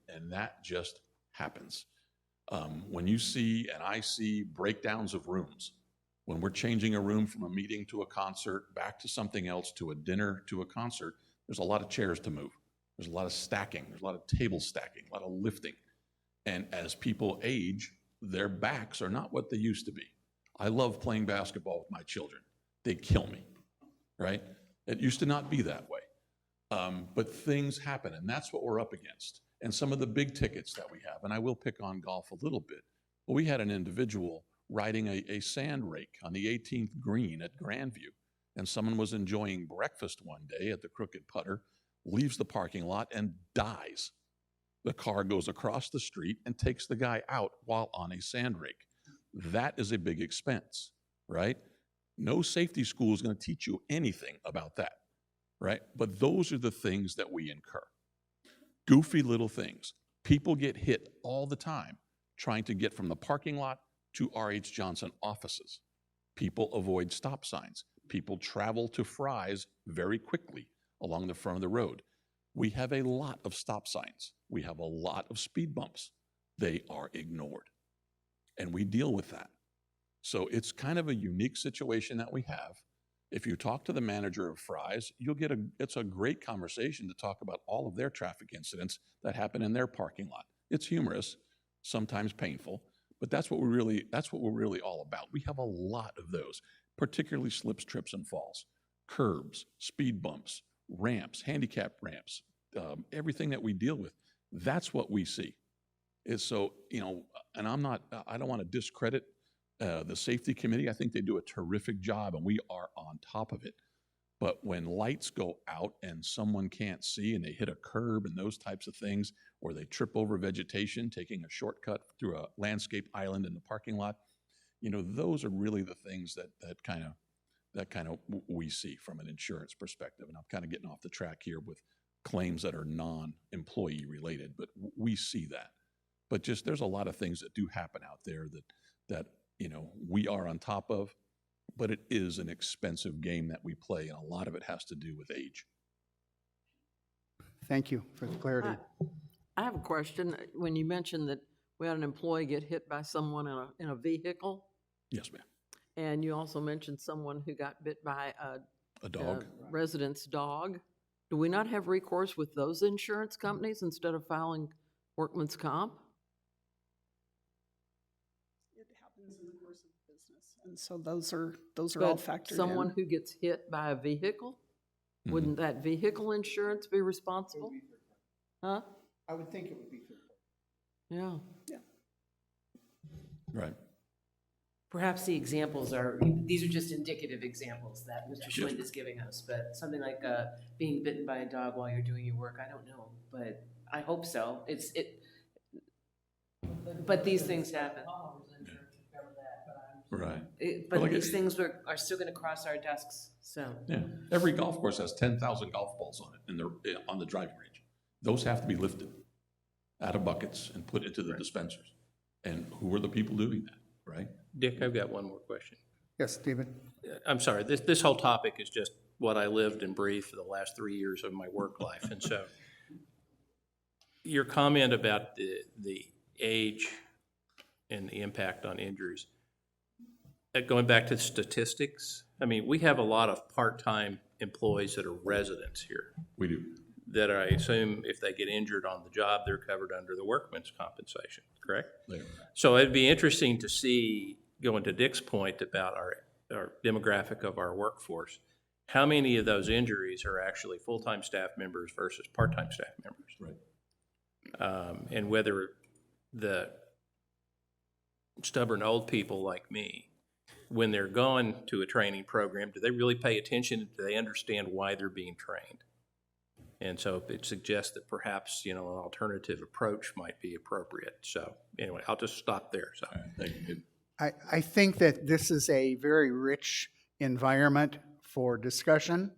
And that just happens. When you see, and I see breakdowns of rooms, when we're changing a room from a meeting to a concert, back to something else, to a dinner, to a concert, there's a lot of chairs to move. There's a lot of stacking. There's a lot of table stacking, a lot of lifting. And as people age, their backs are not what they used to be. I love playing basketball with my children. They kill me, right? It used to not be that way. But things happen, and that's what we're up against. And some of the big tickets that we have, and I will pick on golf a little bit, but we had an individual riding a sand rake on the 18th green at Grandview, and someone was enjoying breakfast one day at the Crooked Putter, leaves the parking lot and dies. The car goes across the street and takes the guy out while on a sand rake. That is a big expense, right? No safety school is going to teach you anything about that, right? But those are the things that we incur. Goofy little things. People get hit all the time trying to get from the parking lot to R.H. Johnson offices. People avoid stop signs. People travel to Fry's very quickly along the front of the road. We have a lot of stop signs. We have a lot of speed bumps. They are ignored. And we deal with that. So it's kind of a unique situation that we have. If you talk to the manager of Fry's, it's a great conversation to talk about all of their traffic incidents that happen in their parking lot. It's humorous, sometimes painful, but that's what we're really all about. We have a lot of those, particularly slips, trips, and falls, curbs, speed bumps, ramps, handicap ramps, everything that we deal with. That's what we see. Is so, and I don't want to discredit the safety committee. I think they do a terrific job and we are on top of it. But when lights go out and someone can't see and they hit a curb and those types of things, or they trip over vegetation, taking a shortcut through a landscape island in the parking lot, those are really the things that kind of we see from an insurance perspective. And I'm kind of getting off the track here with claims that are non-employee related, but we see that. But just there's a lot of things that do happen out there that we are on top of, but it is an expensive game that we play, and a lot of it has to do with age. Thank you for the clarity. I have a question. When you mentioned that we had an employee get hit by someone in a vehicle, Yes, ma'am. and you also mentioned someone who got bit by A dog. resident's dog, do we not have recourse with those insurance companies instead of filing workman's comp? It happens in the course of business, and so those are all But factored someone in. who gets hit by a vehicle, wouldn't that vehicle insurance be responsible? Huh? I would think it would be. Yeah. Right. Perhaps the examples these are just indicative examples that Mr. Schwind is giving us, but something like being bitten by a dog while you're doing your work, I don't know, but I hope so. But these things happen. Right. But like these things are still gonna cross our desks, so. Yeah, every golf course has 10,000 golf balls on it, and they're on the driving range. Those have to be lifted out of buckets and put into the dispensers. And who are the people doing that, right? Dick, I've got one more question. Yes, Stephen? I'm sorry, this whole topic is just what I lived and breathed for the last 3 years of my work life. And so your comment about the age and the impact on injuries, going back to statistics, I mean, we have a lot of part-time employees that are residents here We do. that I assume if they get injured on the job, they're covered under the workman's compensation, correct? There. So it'd be interesting to see, going to Dick's point about our demographic of our workforce, how many of those injuries are actually full-time staff members versus part-time staff members? Right. And whether the stubborn old people like me, when they're going to a training program, do they really pay attention? Do they understand why they're being trained? And so it suggests that perhaps, an alternative approach might be appropriate. So anyway, I'll just stop there. So. Thank you. I think that this is a very rich environment for discussion.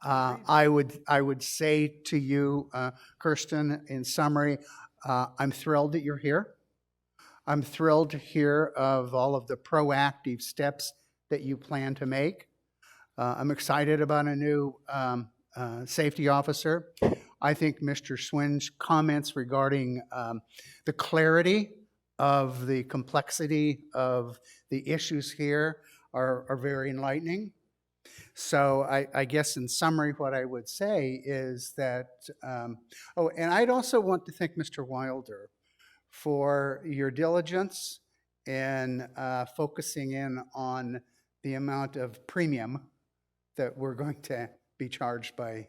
I would say to you, Kirsten, in summary, I'm thrilled that you're here. I'm thrilled to hear of all of the proactive steps that you plan to make. I'm excited about a new safety officer. I think Mr. Swin's comments regarding the clarity of the complexity of the issues here are very enlightening. So I guess in summary, what I would say is that, and I'd also want to thank Mr. Wilder for your diligence in focusing in on the amount of premium that we're going to be charged by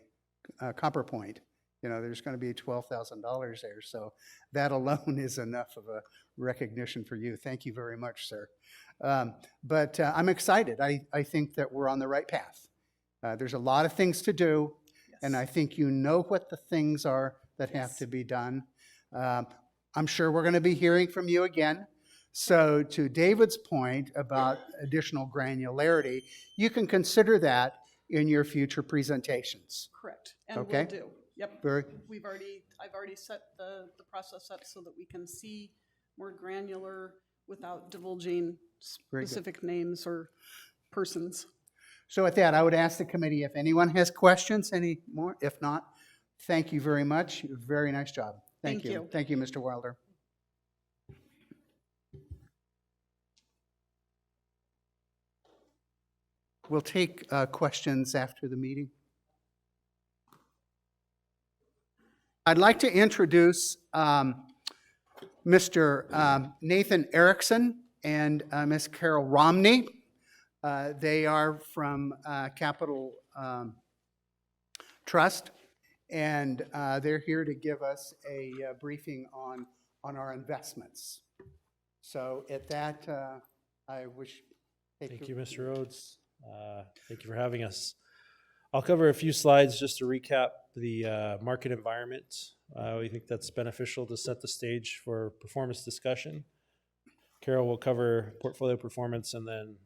Copper Point. There's going to be $12,000 there, so that alone is enough of a recognition for you. Thank you very much, sir. But I'm excited. I think that we're on the right path. There's a lot of things to do, and I think you know what the things are that have to be done. I'm sure we're going to be hearing from you again. So to David's point about additional granularity, you can consider that in your future presentations. Correct, and Okay. will do. Yep. I've already set the process up so that we can see more granular without divulging Very good. specific names or persons. So with that, I would ask the committee if anyone has questions any more. If not, thank you very much. Very nice job. Thank you. Thank you, Mr. Wilder. We'll take questions after the meeting. I'd like to introduce Mr. Nathan Erickson and Ms. Carol Romney. They are from Capital Trust, and they're here to give us a briefing on our investments. So at that, I wish. Thank you, Mr. Rhodes. Thank you for having us. I'll cover a few slides just to recap the market environment. We think that's beneficial to set the stage for performance discussion. Carol will cover portfolio performance, and then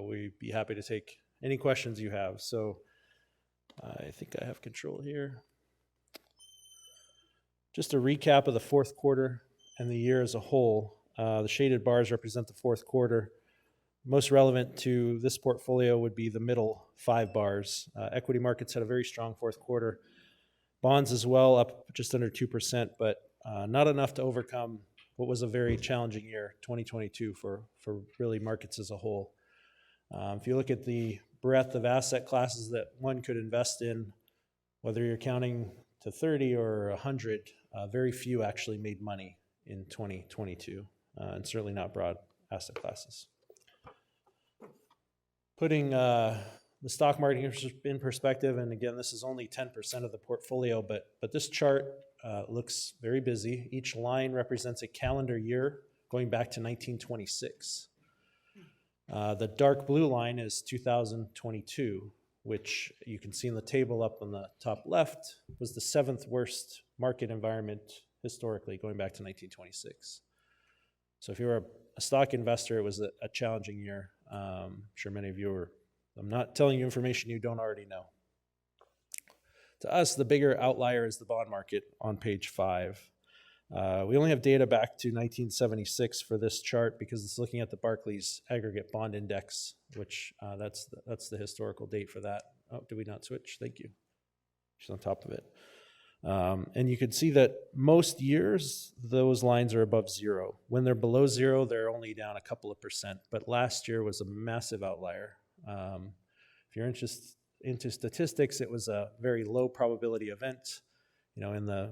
we'd be happy to take any questions you have. So I think I have control here. Just a recap of the fourth quarter and the year as a whole. The shaded bars represent the fourth quarter. Most relevant to this portfolio would be the middle 5 bars. Equity markets had a very strong fourth quarter. Bonds as well, up just under 2%, but not enough to overcome what was a very challenging year, 2022, for really markets as a whole. If you look at the breadth of asset classes that one could invest in, whether you're counting to 30 or 100, very few actually made money in 2022, and certainly not broad asset classes. Putting the stock market in perspective, and again, this is only 10% of the portfolio, but this chart looks very busy. Each line represents a calendar year going back to 1926. The dark blue line is 2022, which you can see in the table up on the top left, was the 7th worst market environment historically, going back to 1926. So if you were a stock investor, it was a challenging year. I'm sure many of you were. I'm not telling you information you don't already know. To us, the bigger outlier is the bond market on page 5. We only have data back to 1976 for this chart because it's looking at the Barclays Aggregate Bond Index, which that's the historical date for that. Oh, did we not switch? Thank you. She's on top of it. And you can see that most years, those lines are above 0. When they're below 0, they're only down a couple of %. But last year was a massive outlier. If you're into statistics, it was a very low probability event, in the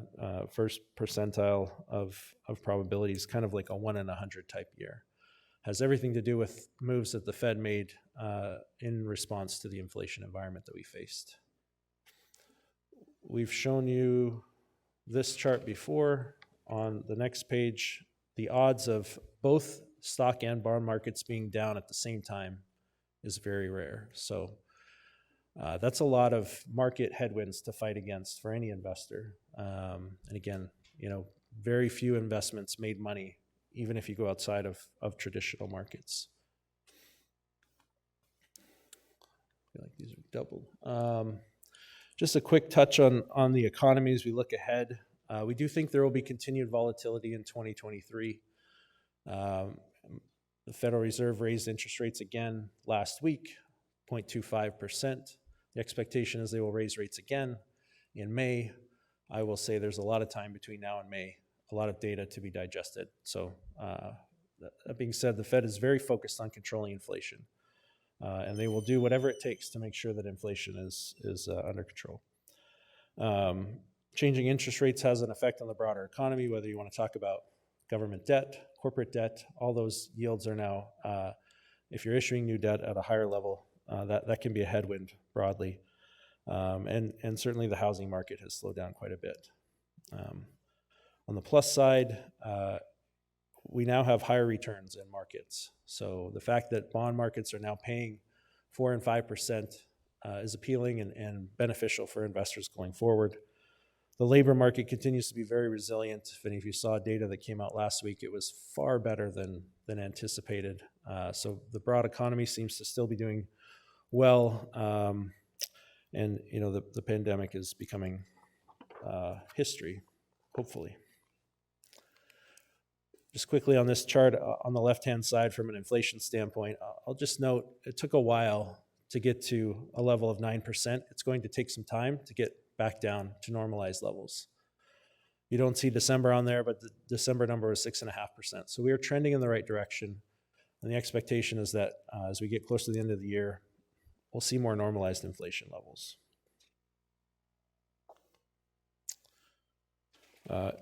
first percentile of probabilities, kind of like a 1 in 100 type year. Has everything to do with moves that the Fed made in response to the inflation environment that we faced. We've shown you this chart before. On the next page, the odds of both stock and bond markets being down at the same time is very rare. So that's a lot of market headwinds to fight against for any investor. And again, very few investments made money, even if you go outside of traditional markets. I feel like these are doubled. Just a quick touch on the economy as we look ahead. We do think there will be continued volatility in 2023. The Federal Reserve raised interest rates again last week, 0.25%. The expectation is they will raise rates again in May. I will say there's a lot of time between now and May, a lot of data to be digested. So that being said, the Fed is very focused on controlling inflation. And they will do whatever it takes to make sure that inflation is under control. Changing interest rates has an effect on the broader economy, whether you want to talk about government debt, corporate debt, all those yields are now, if you're issuing new debt at a higher level, that can be a headwind broadly. And certainly the housing market has slowed down quite a bit. On the plus side, we now have higher returns in markets. So the fact that bond markets are now paying 4 and 5% is appealing and beneficial for investors going forward. The labor market continues to be very resilient. If any of you saw data that came out last week, it was far better than anticipated. So the broad economy seems to still be doing well. And the pandemic is becoming history, hopefully. Just quickly on this chart, on the left-hand side from an inflation standpoint, I'll just note it took a while to get to a level of 9%. It's going to take some time to get back down to normalized levels. You don't see December on there, but the December number was 6.5%. So we are trending in the right direction. And the expectation is that as we get close to the end of the year, we'll see more normalized inflation levels.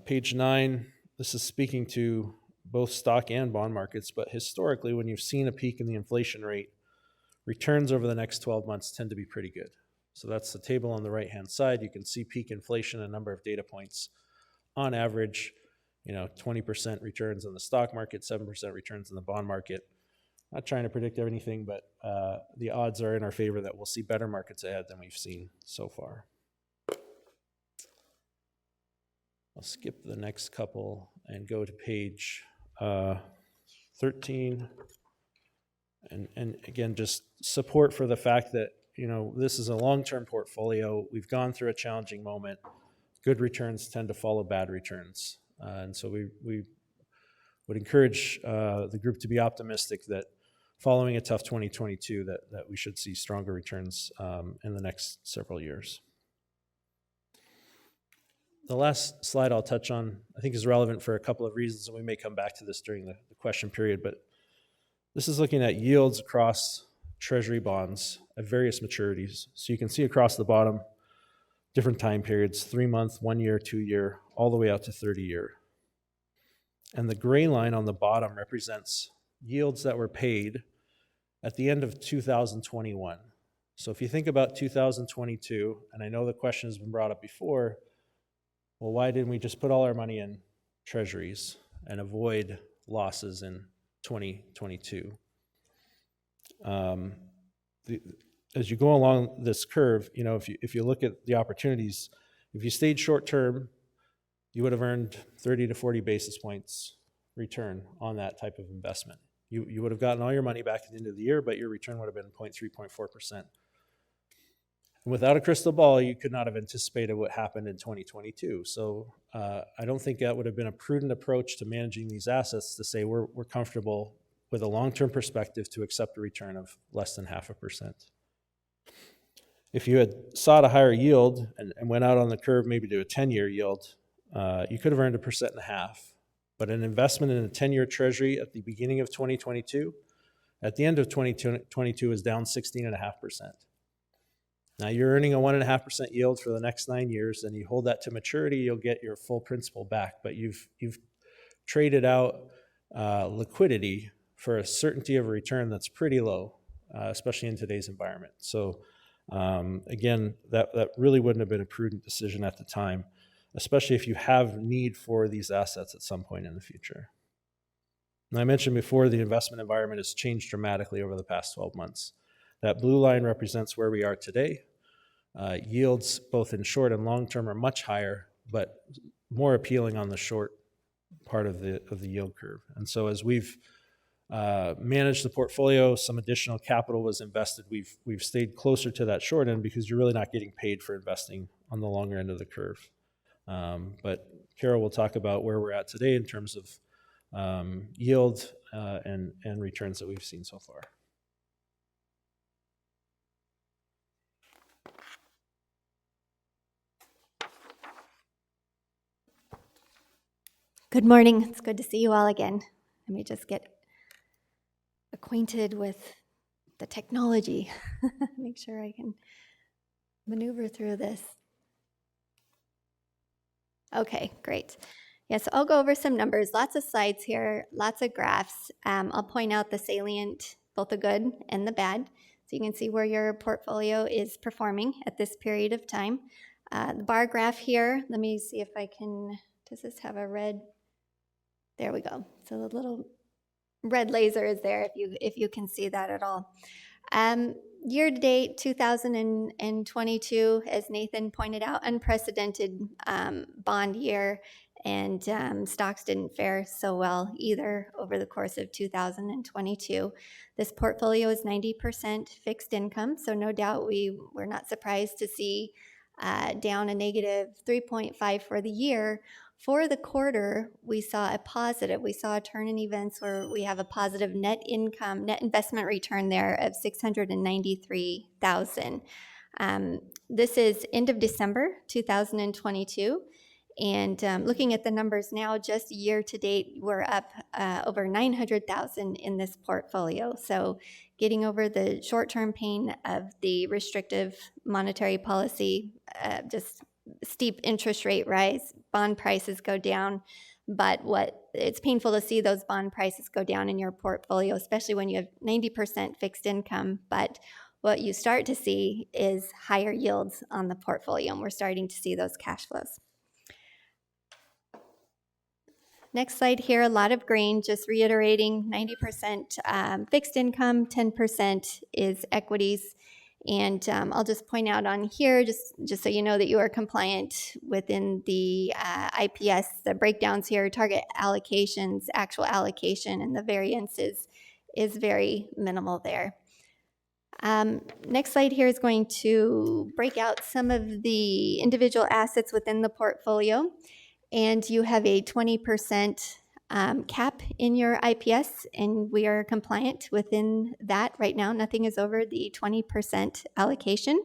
Page 9, this is speaking to both stock and bond markets, but historically, when you've seen a peak in the inflation rate, returns over the next 12 months tend to be pretty good. So that's the table on the right-hand side. You can see peak inflation, a number of data points. On average, 20% returns in the stock market, 7% returns in the bond market. Not trying to predict anything, but the odds are in our favor that we'll see better markets ahead than we've seen so far. I'll skip the next couple and go to page 13. And again, just support for the fact that, this is a long-term portfolio. We've gone through a challenging moment. Good returns tend to follow bad returns. And so we would encourage the group to be optimistic that following a tough 2022, that we should see stronger returns in the next several years. The last slide I'll touch on, I think, is relevant for a couple of reasons, and we may come back to this during the question period, but this is looking at yields across Treasury bonds at various maturities. So you can see across the bottom, different time periods, 3-month, 1-year, 2-year, all the way out to 30-year. And the gray line on the bottom represents yields that were paid at the end of 2021. So if you think about 2022, and I know the question has been brought up before, well, why didn't we just put all our money in treasuries and avoid losses in 2022? As you go along this curve, if you look at the opportunities, if you stayed short term, you would have earned 30 to 40 basis points return on that type of investment. You would have gotten all your money back at the end of the year, but your return would have been 0.3, 0.4%. And without a crystal ball, you could not have anticipated what happened in 2022. So I don't think that would have been a prudent approach to managing these assets to say we're comfortable with a long-term perspective to accept a return of less than 0.5%. If you had sought a higher yield and went out on the curve maybe to a 10-year yield, you could have earned 1.5%. But an investment in a 10-year treasury at the beginning of 2022, at the end of 2022 is down 16.5%. Now you're earning a 1.5% yield for the next 9 years, and you hold that to maturity, you'll get your full principal back. But you've traded out liquidity for a certainty of a return that's pretty low, especially in today's environment. So again, that really wouldn't have been a prudent decision at the time, especially if you have need for these assets at some point in the future. And I mentioned before, the investment environment has changed dramatically over the past 12 months. That blue line represents where we are today. Yields, both in short and long term, are much higher, but more appealing on the short part of the yield curve. And so as we've managed the portfolio, some additional capital was invested. We've stayed closer to that short end because you're really not getting paid for investing on the longer end of the curve. But Carol will talk about where we're at today in terms of yield and returns that we've seen so far. Good morning. It's good to see you all again. Let me just get acquainted with the technology. Make sure I can maneuver through this. Okay, great. Yes, I'll go over some numbers. Lots of slides here, lots of graphs. I'll point out the salient, both the good and the bad, so you can see where your portfolio is performing at this period of time. The bar graph here, let me see if I can, does this have a red? There we go. So the little red laser is there if you can see that at all. Year to date, 2022, as Nathan pointed out, unprecedented bond year, and stocks didn't fare so well either over the course of 2022. This portfolio is 90% fixed income, so no doubt we're not surprised to see down a negative 3.5 for the year. For the quarter, we saw a positive. We saw a turn in events where we have a positive net income, net investment return there of $693,000. This is end of December 2022. And looking at the numbers now, just year to date, we're up over $900,000 in this portfolio. So getting over the short-term pain of the restrictive monetary policy, just steep interest rate rise, bond prices go down, but it's painful to see those bond prices go down in your portfolio, especially when you have 90% fixed income. But what you start to see is higher yields on the portfolio, and we're starting to see those cash flows. Next slide here, a lot of green, just reiterating 90% fixed income, 10% is equities. And I'll just point out on here, just so you know that you are compliant within the IPS, the breakdowns here, target allocations, actual allocation, and the variance is very minimal there. Next slide here is going to break out some of the individual assets within the portfolio. And you have a 20% cap in your IPS, and we are compliant within that right now. Nothing is over the 20% allocation.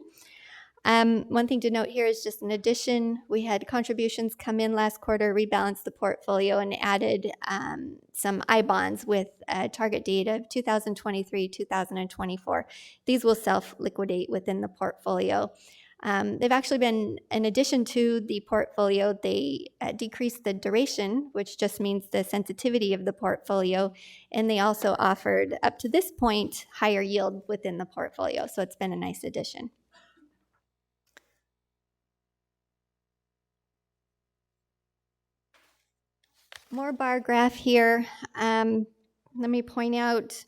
One thing to note here is just in addition, we had contributions come in last quarter, rebalanced the portfolio, and added some I-bonds with a target date of 2023, 2024. These will self-liquidate within the portfolio. They've actually been, in addition to the portfolio, they decreased the duration, which just means the sensitivity of the portfolio, and they also offered, up to this point, higher yield within the portfolio, so it's been a nice addition. More bar graph here. Let me point out,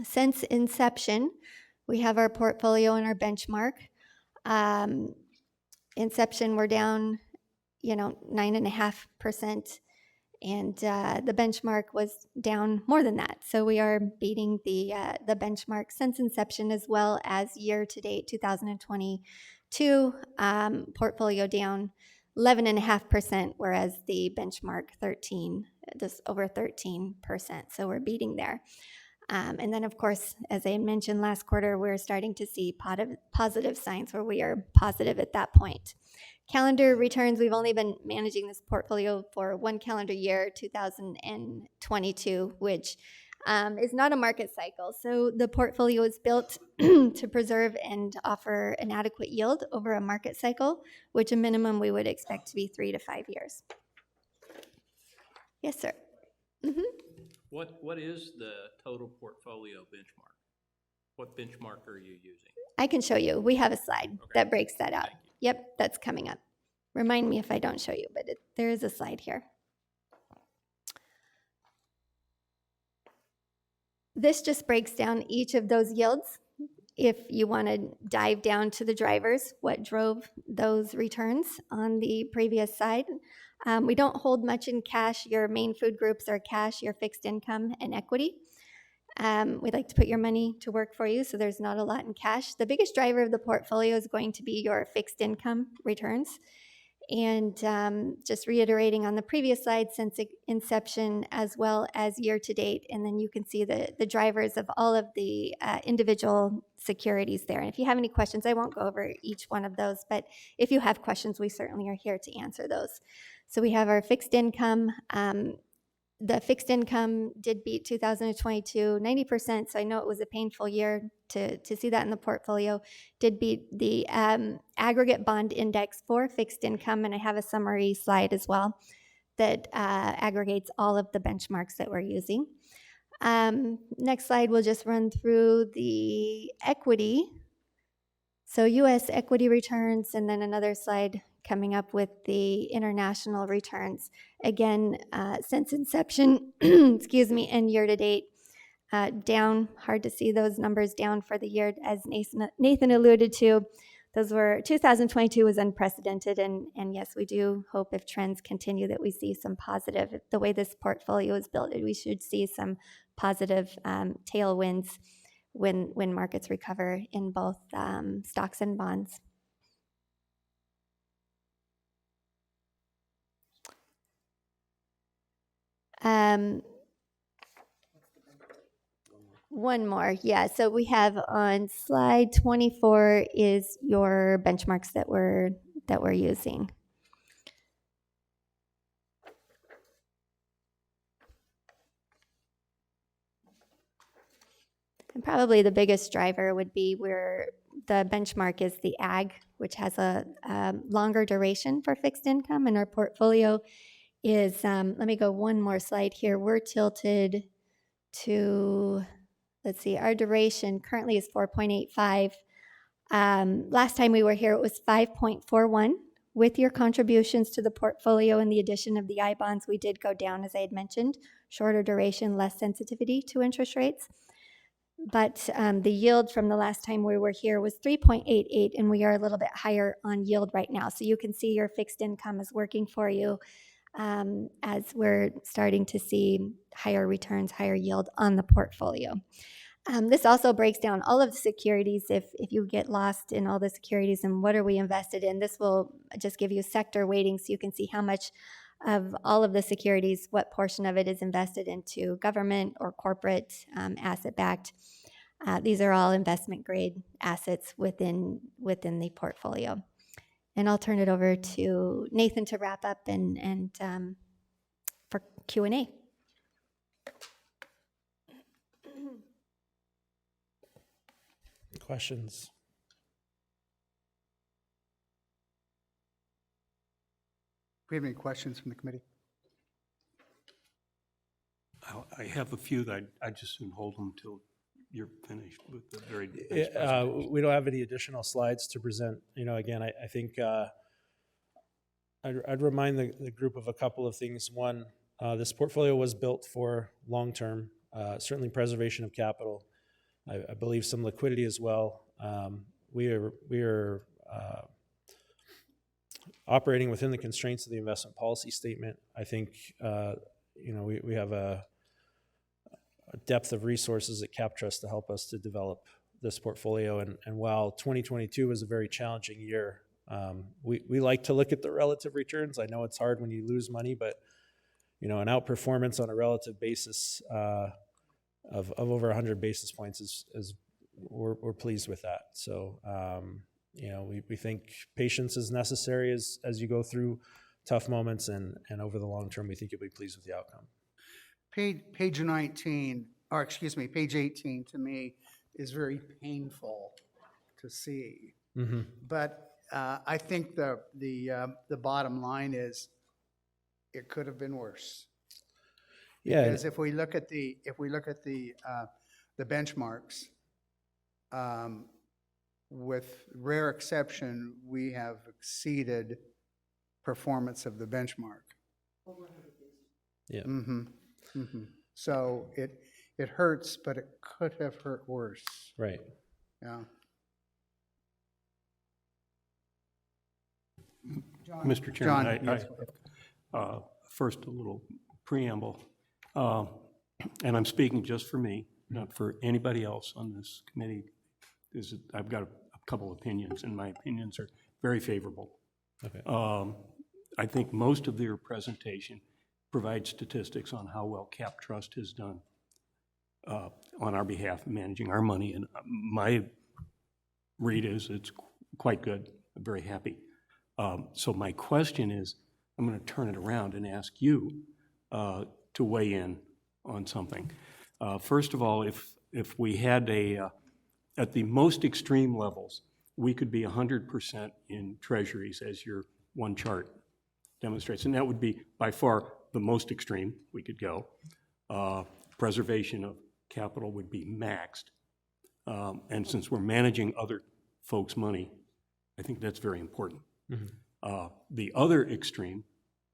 since inception, we have our portfolio and our benchmark. Inception, we're down, 9.5%, And the benchmark was down more than that. So we are beating the benchmark since inception, as well as year to date 2022, portfolio down 11.5%, whereas the benchmark 13, just over 13%. So we're beating there. And then, of course, as I mentioned last quarter, we're starting to see positive signs where we are positive at that point. Calendar returns, we've only been managing this portfolio for one calendar year, 2022, which is not a market cycle. So the portfolio is built to preserve and offer an adequate yield over a market cycle, which a minimum we would expect to be 3 to 5 years. Yes, sir. Mm-hmm. What is the total portfolio benchmark? What benchmark are you using? I can show you. We have a slide that breaks that out. Thank you. Yep, that's coming up. Remind me if I don't show you, but there is a slide here. This just breaks down each of those yields. If you want to dive down to the drivers, what drove those returns on the previous slide. We don't hold much in cash. Your main food groups are cash, your fixed income, and equity. We'd like to put your money to work for you, so there's not a lot in cash. The biggest driver of the portfolio is going to be your fixed income returns. And just reiterating on the previous slide, since inception as well as year to date, and then you can see the drivers of all of the individual securities there. And if you have any questions, I won't go over each one of those, but if you have questions, we certainly are here to answer those. So we have our fixed income. The fixed income did beat 2022 90%, so I know it was a painful year to see that in the portfolio. Did beat the aggregate bond index for fixed income, and I have a summary slide as well that aggregates all of the benchmarks that we're using. Next slide, we'll just run through the equity. So U.S. equity returns, and then another slide coming up with the international returns. Again, since inception, excuse me, and year to date, down. Hard to see those numbers down for the year, as Nathan alluded to. Those were 2022 was unprecedented, and yes, we do hope if trends continue that we see some positive. The way this portfolio is built, we should see some positive tailwinds when markets recover in both stocks and bonds. One more, yeah. So we have on slide 24 is your benchmarks that we're using. And probably the biggest driver would be where the benchmark is the ag, which has a longer duration for fixed income, and our portfolio is, let me go one more slide here. We're tilted to, let's see, our duration currently is 4.85. Last time we were here, it was 5.41. With your contributions to the portfolio and the addition of the I bonds, we did go down, as I had mentioned, shorter duration, less sensitivity to interest rates. But the yield from the last time we were here was 3.88, and we are a little bit higher on yield right now. So you can see your fixed income is working for you as we're starting to see higher returns, higher yield on the portfolio. This also breaks down all of the securities. If you get lost in all the securities and what are we invested in, this will just give you sector weighting so you can see how much of all of the securities, what portion of it is invested into government or corporate asset-backed. These are all investment grade assets within the portfolio. And I'll turn it over to Nathan to wrap up and for Q&A. Questions? Do we have any questions from the committee? I have a few that I just soon hold them till you're finished with the very nice presentation. We don't have any additional slides to present. You know, again, I think I'd remind the group of a couple of things. One, this portfolio was built for long-term, certainly preservation of capital. I believe some liquidity as well. We are operating within the constraints of the investment policy statement. I think we have a depth of resources at CapTrust to help us to develop this portfolio. And while 2022 was a very challenging year, we like to look at the relative returns. I know it's hard when you lose money, but an outperformance on a relative basis of over 100 basis points is we're pleased with that. So we think patience is necessary as you go through tough moments, and over the long term, we think you'll be pleased with the outcome. Page 19, or excuse me, page 18 to me is very painful to see. Mm-hmm. But I think the bottom line is it could have been worse. Yeah. Because if we look at the benchmarks, with rare exception, we have exceeded performance of the benchmark. Yeah. Mm-hmm. Mm-hmm. So it hurts, but it could have hurt worse. Right. Yeah. Mr. John, Chairman, yes. First, a little preamble. And I'm speaking just for me, not for anybody else on this committee. I've got a couple opinions, and my opinions are very favorable. Okay. I think most of their presentation provides statistics on how well CapTrust has done on our behalf, managing our money. And my read is it's quite good. I'm very happy. So my question is, I'm going to turn it around and ask you to weigh in on something. First of all, if we had at the most extreme levels, we could be 100% in treasuries, as your one chart demonstrates. And that would be by far the most extreme we could go. Preservation of capital would be maxed. And since we're managing other folks' money, I think that's very important. Mm-hmm. The other extreme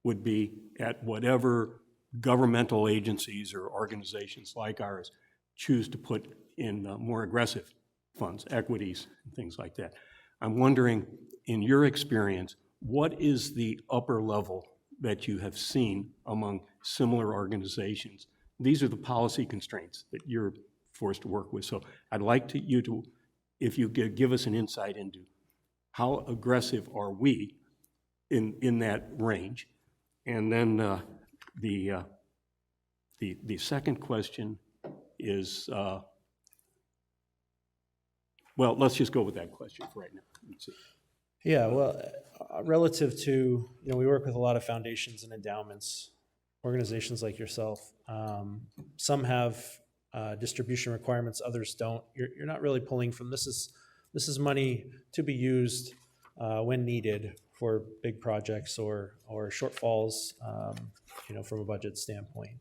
would be at whatever governmental agencies or organizations like ours choose to put in more aggressive funds, equities, and things like that. I'm wondering, in your experience, what is the upper level that you have seen among similar organizations? These are the policy constraints that you're forced to work with. So I'd like you to, if you could give us an insight into how aggressive are we in that range. And then the second question is, well, let's just go with that question for right now. Let's see. Yeah, well, relative to, we work with a lot of foundations and endowments, organizations like yourself. Some have distribution requirements, others don't. You're not really pulling from, this is money to be used when needed for big projects or shortfalls, from a budget standpoint.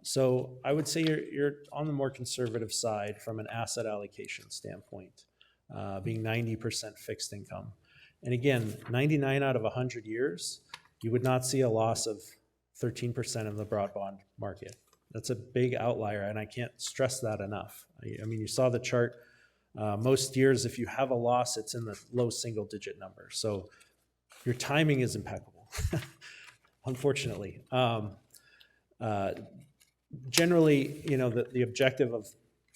So I would say you're on the more conservative side from an asset allocation standpoint, being 90% fixed income. And again, 99 out of 100 years, you would not see a loss of 13% in the broad bond market. That's a big outlier, and I can't stress that enough. I mean, you saw the chart. Most years, if you have a loss, it's in the low single-digit number. So your timing is impeccable, unfortunately. Generally, the objective of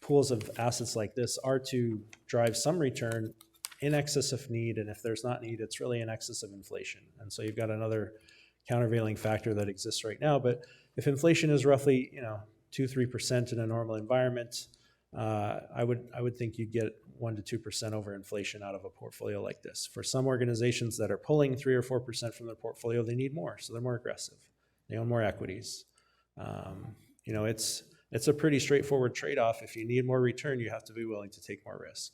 pools of assets like this are to drive some return in excess of need, and if there's not need, it's really in excess of inflation. And so you've got another countervailing factor that exists right now. But if inflation is roughly 2-3% in a normal environment, I would think you'd get 1 to 2% over inflation out of a portfolio like this. For some organizations that are pulling 3 or 4% from their portfolio, they need more, so they're more aggressive. They own more equities. It's a pretty straightforward trade-off. If you need more return, you have to be willing to take more risk.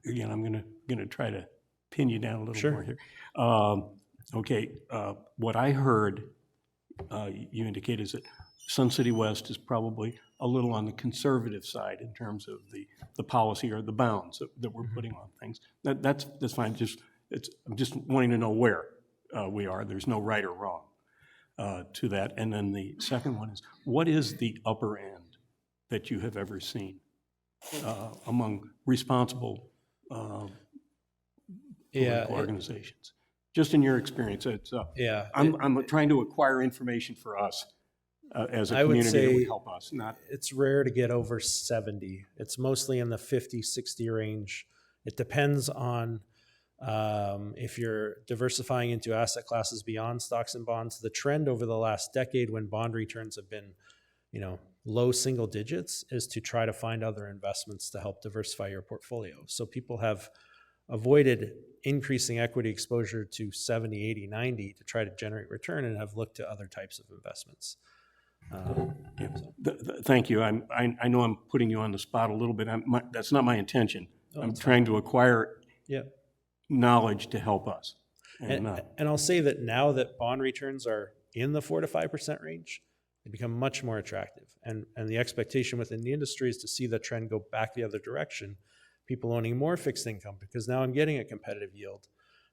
Again, I'm gonna try to pin you down a little more here. Okay, what I heard you indicate is that Sun City West is probably a little on the conservative side in terms of the policy or the bounds that we're putting on things. That's fine. I'm just wanting to know where we are. There's no right or wrong to that. And then the second one is, what is the upper end that you have ever seen among responsible political organizations? Just in your experience, it's, Yeah. I'm trying to acquire information for us as a I would community that would say help us, not, it's rare to get over 70. It's mostly in the 50, 60 range. It depends on if you're diversifying into asset classes beyond stocks and bonds. The trend over the last decade, when bond returns have been, low single digits, is to try to find other investments to help diversify your portfolio. So people have avoided increasing equity exposure to 70, 80, 90 to try to generate return, and have looked to other types of investments. thank you. I know I'm putting you on the spot a little bit. That's not my intention. Oh, I'm that's trying to acquire Yeah. knowledge to help us. And I'll say that now that bond returns are in the 4 to 5% range, they become much more attractive. And the expectation within the industry is to see the trend go back the other direction, people owning more fixed income, because now I'm getting a competitive yield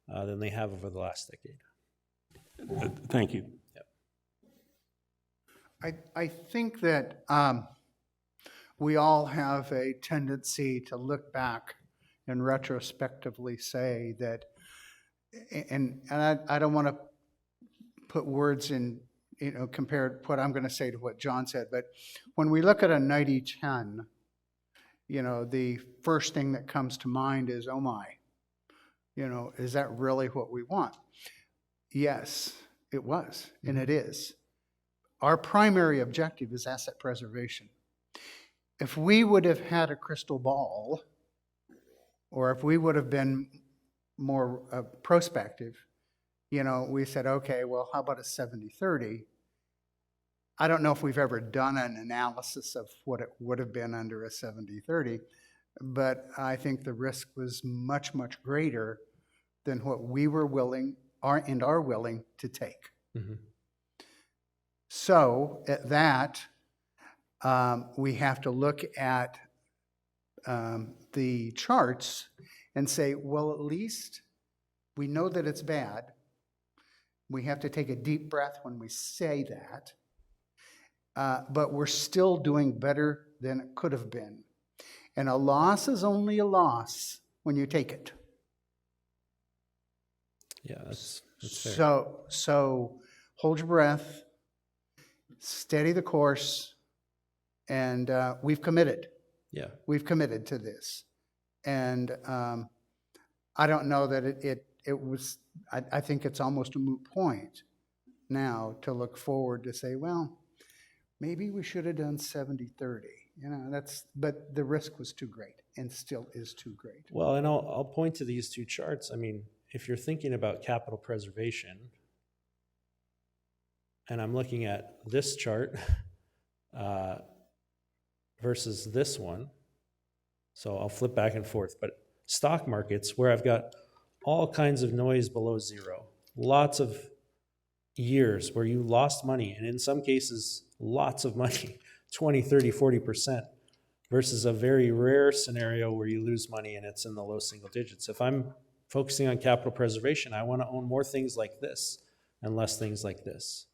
than they have over the last decade. Thank you. I think that we all have a tendency to look back and retrospectively say that, and I don't want to put words in, compare what I'm going to say to what John said, but when we look at a 90-10, the first thing that comes to mind is, oh my, is that really what we want? Yes, it was, and it is. Our primary objective is asset preservation. If we would have had a crystal ball, or if we would have been more prospective, we said, okay, well, how about a 70-30? I don't know if we've ever done an analysis of what it would have been under a 70-30, but I think the risk was much, much greater than what we were willing and are willing to take. Mm-hmm. So at that, we have to look at the charts and say, well, at least we know that it's bad. We have to take a deep breath when we say that. But we're still doing better than it could have been. And a loss is only a loss when you take it. Yeah, that's fair. So hold your breath, steady the course, and we've committed. Yeah. We've committed to this. And I don't know that it was, I think it's almost a moot point now to look forward to say, well, maybe we should have done 70-30. But the risk was too great and still is too great. Well, and I'll point to these two charts. I mean, if you're thinking about capital preservation, and I'm looking at this chart versus this one, so I'll flip back and forth, but stock markets, where I've got all kinds of noise below zero, lots of years where you lost money, and in some cases, lots of money, 20, 30, 40%, versus a very rare scenario where you lose money and it's in the low single digits. If I'm focusing on capital preservation, I want to own more things like this and less things like this.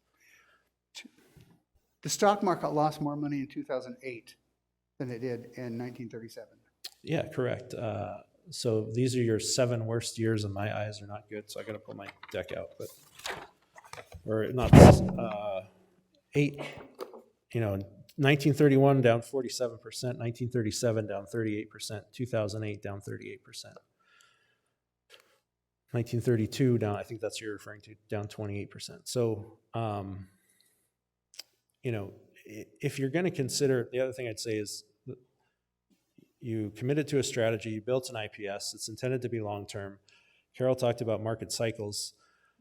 The stock market lost more money in 2008 than it did in 1937. Yeah, correct. So these are your 7 worst years, and my eyes are not good, so I got to pull my deck out. But or not this, 8. 1931 down 47%, 1937 down 38%, 2008 down 38%. 1932 down, I think that's what you're referring to, down 28%. So, if you're going to consider, the other thing I'd say is you committed to a strategy, you built an IPS, it's intended to be long-term. Carol talked about market cycles.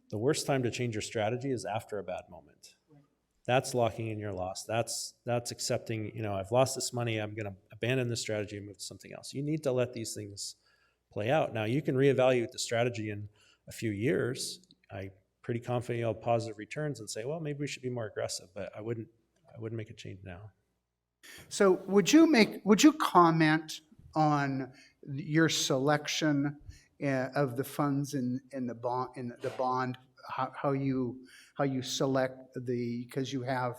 The worst time to change your strategy is after a bad moment. That's locking in your loss. That's accepting, I've lost this money, I'm going to abandon this strategy and move to something else. You need to let these things play out. Now, you can reevaluate the strategy in a few years. I'm pretty confident you'll have positive returns and say, well, maybe we should be more aggressive, but I wouldn't make a change now. So would you comment on your selection of the funds in the bond, how you select because you have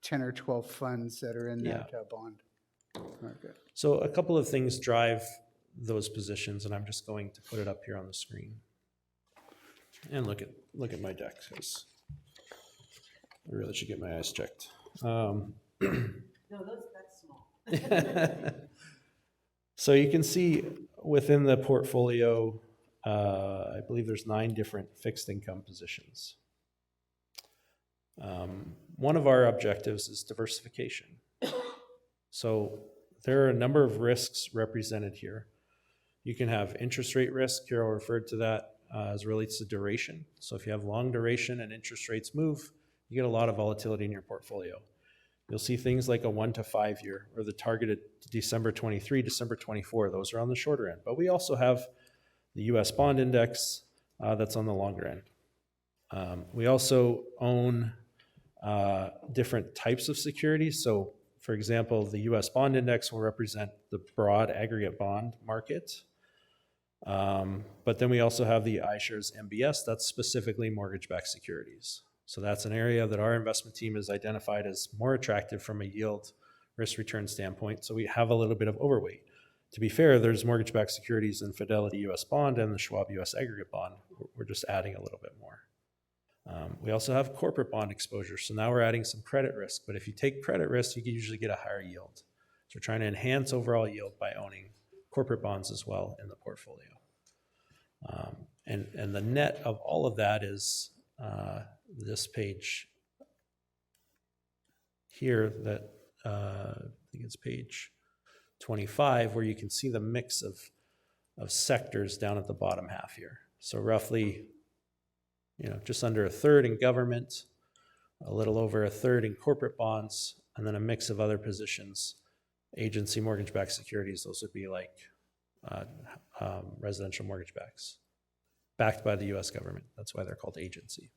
10 or 12 funds that are in that bond? Okay. So a couple of things drive those positions, and I'm just going to put it up here on the screen. And look at my deck, because I really should get my eyes checked. No, that's small. So you can see within the portfolio, I believe there's 9 different fixed income positions. One of our objectives is diversification. So there are a number of risks represented here. You can have interest rate risk. Carol referred to that as relates to duration. So if you have long duration and interest rates move, you get a lot of volatility in your portfolio. You'll see things like a 1 to 5 year, or the targeted December 23, December 24. Those are on the shorter end. But we also have the US bond index that's on the longer end. We also own different types of securities. So for example, the US bond index will represent the broad aggregate bond market. But then we also have the iShares MBS, that's specifically mortgage-backed securities. So that's an area that our investment team has identified as more attractive from a yield risk return standpoint. So we have a little bit of overweight. To be fair, there's mortgage-backed securities in Fidelity US Bond and the Schwab US Aggregate Bond. We're just adding a little bit more. We also have corporate bond exposure. So now we're adding some credit risk. But if you take credit risk, you can usually get a higher yield. So we're trying to enhance overall yield by owning corporate bonds as well in the portfolio. And the net of all of that is this page here that I think it's page 25, where you can see the mix of sectors down at the bottom half here. So roughly, just under a third in government, a little over a third in corporate bonds, and then a mix of other positions. Agency mortgage-backed securities, those would be like residential mortgage backs, backed by the US government. That's why they're called agency.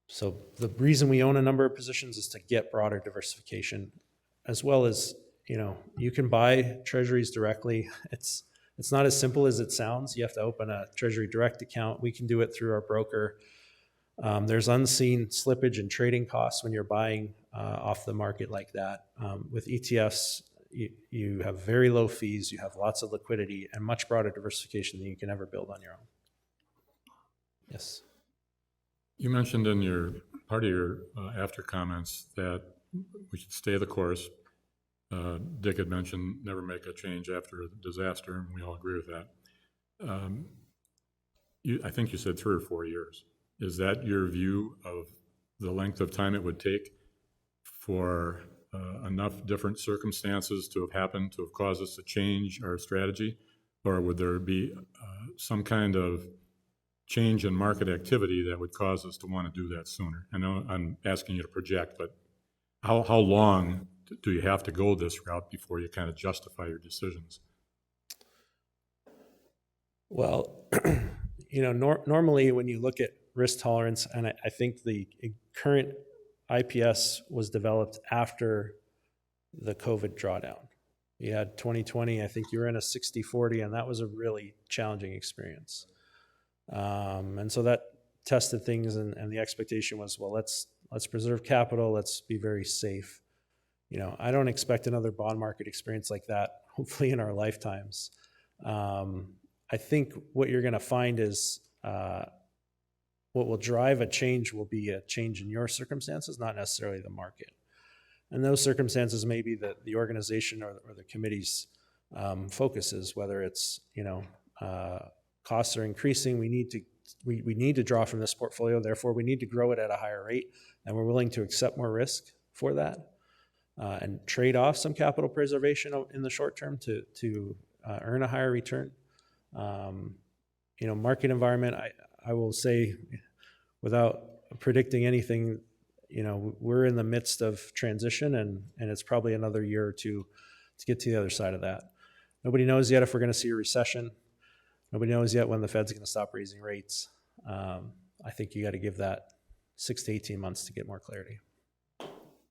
So the reason we own a number of positions is to get broader diversification, as well as, you can buy treasuries directly. It's not as simple as it sounds. You have to open a Treasury Direct account. We can do it through our broker. There's unseen slippage and trading costs when you're buying off the market like that. With ETFs, you have very low fees, you have lots of liquidity, and much broader diversification than you can ever build on your own. Yes? You mentioned in part of your after comments that we should stay the course. Dick had mentioned never make a change after a disaster, and we all agree with that. I think you said 3 or 4 years. Is that your view of the length of time it would take for enough different circumstances to have happened to have caused us to change our strategy? Or would there be some kind of change in market activity that would cause us to want to do that sooner? I know I'm asking you to project, but how long do you have to go this route before you kind of justify your decisions? Well, normally when you look at risk tolerance, and I think the current IPS was developed after the COVID drawdown. You had 2020, I think you were in a 60-40, and that was a really challenging experience. And so that tested things, and the expectation was, well, let's preserve capital, let's be very safe. I don't expect another bond market experience like that, hopefully in our lifetimes. I think what you're going to find is what will drive a change will be a change in your circumstances, not necessarily the market. And those circumstances may be the organization or the committee's focuses, whether it's, costs are increasing, we need to draw from this portfolio, therefore we need to grow it at a higher rate, and we're willing to accept more risk for that and trade off some capital preservation in the short term to earn a higher return. Market environment, I will say, without predicting anything, we're in the midst of transition, and it's probably another year or two to get to the other side of that. Nobody knows yet if we're going to see a recession. Nobody knows yet when the Fed's going to stop raising rates. I think you got to give that 6 to 18 months to get more clarity.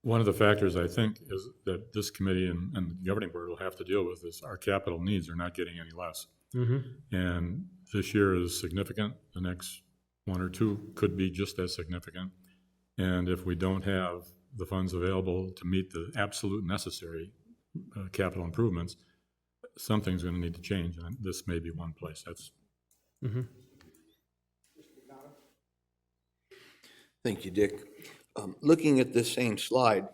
One of the factors I think is that this committee and the governing board will have to deal with is our capital needs are not getting any less. Mm-hmm. And this year is significant. The next 1 or 2 could be just as significant. And if we don't have the funds available to meet the absolute necessary capital improvements, something's going to need to change. And this may be one place. That's Mhm. Thank you, Dick. Looking at this same slide,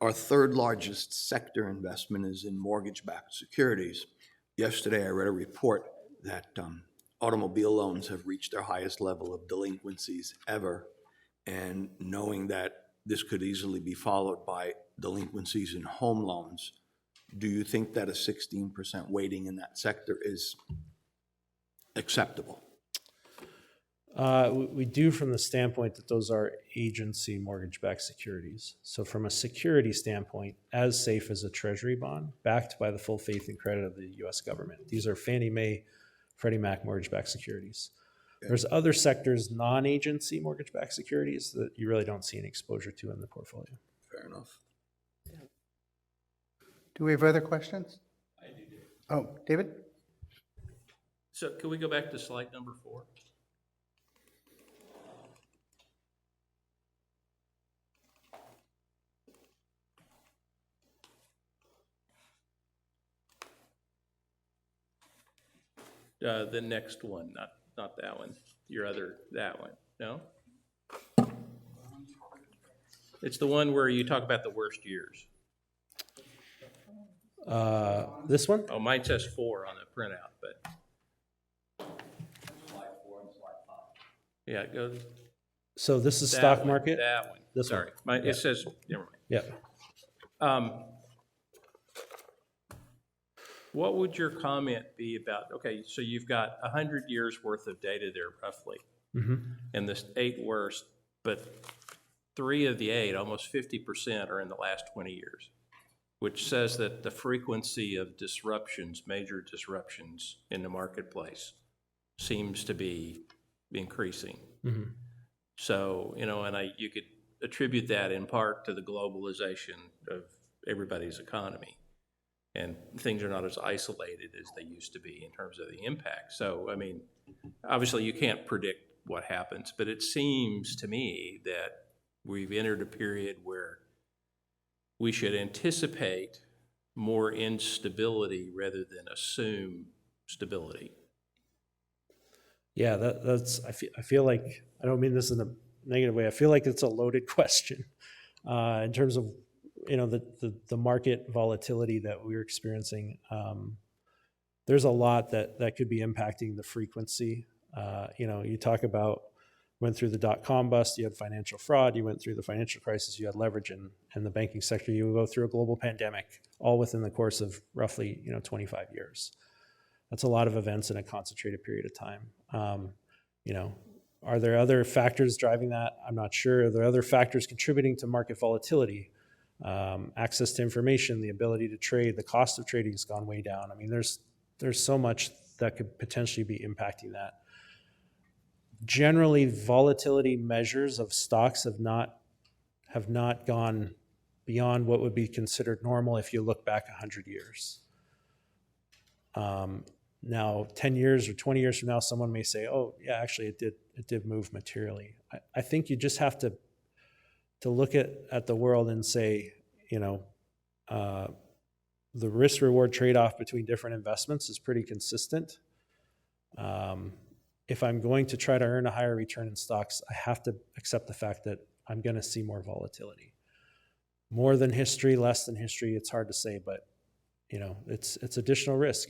our third largest sector investment is in mortgage-backed securities. Yesterday, I read a report that automobile loans have reached their highest level of delinquencies ever. And knowing that this could easily be followed by delinquencies in home loans, do you think that a 16% weighting in that sector is acceptable? We do from the standpoint that those are agency mortgage-backed securities. So from a security standpoint, as safe as a treasury bond, backed by the full faith and credit of the U.S. government. These are Fannie Mae, Freddie Mac mortgage-backed securities. There's other sectors, non-agency mortgage-backed securities, that you really don't see any exposure to in the portfolio. Fair enough. Do we have other questions? I do. Oh, David? So can we go back to slide number 4? The next one, not that one, that one, no? It's the one where you talk about the worst years. This one? Oh, mine says 4 on the printout, but. Yeah, it goes. So this is that stock one, market? That one. This Sorry, one. It says, never mind. Yeah. What would your comment be about, okay, so you've got 100 years worth of data there roughly, and the 8 worst, but 3 of the 8, almost 50%, are in the last 20 years, which says that the frequency of disruptions, major disruptions in the marketplace, seems to be increasing. So, and you could attribute that in part to the globalization of everybody's economy. And things are not as isolated as they used to be in terms of the impact. So, I mean, obviously you can't predict what happens, but it seems to me that we've entered a period where we should anticipate more instability rather than assume stability. Yeah, that's. I feel like, I don't mean this in a negative way. I feel like it's a loaded question in terms of the market volatility that we're experiencing. There's a lot that could be impacting the frequency. You talk about, went through the dot-com bust, you had financial fraud, you went through the financial crisis, you had leverage in the banking sector, you go through a global pandemic, all within the course of roughly 25 years. That's a lot of events in a concentrated period of time. Are there other factors driving that? I'm not sure. Are there other factors contributing to market volatility? Access to information, the ability to trade, the cost of trading has gone way down. I mean, there's so much that could potentially be impacting that. Generally, volatility measures of stocks have not gone beyond what would be considered normal if you look back 100 years. Now, 10 years or 20 years from now, someone may say, "Oh, yeah, actually, it did move materially." I think you just have to look at the world and say, the risk-reward trade-off between different investments is pretty consistent. If I'm going to try to earn a higher return in stocks, I have to accept the fact that I'm going to see more volatility. More than history, less than history, it's hard to say, but it's additional risk.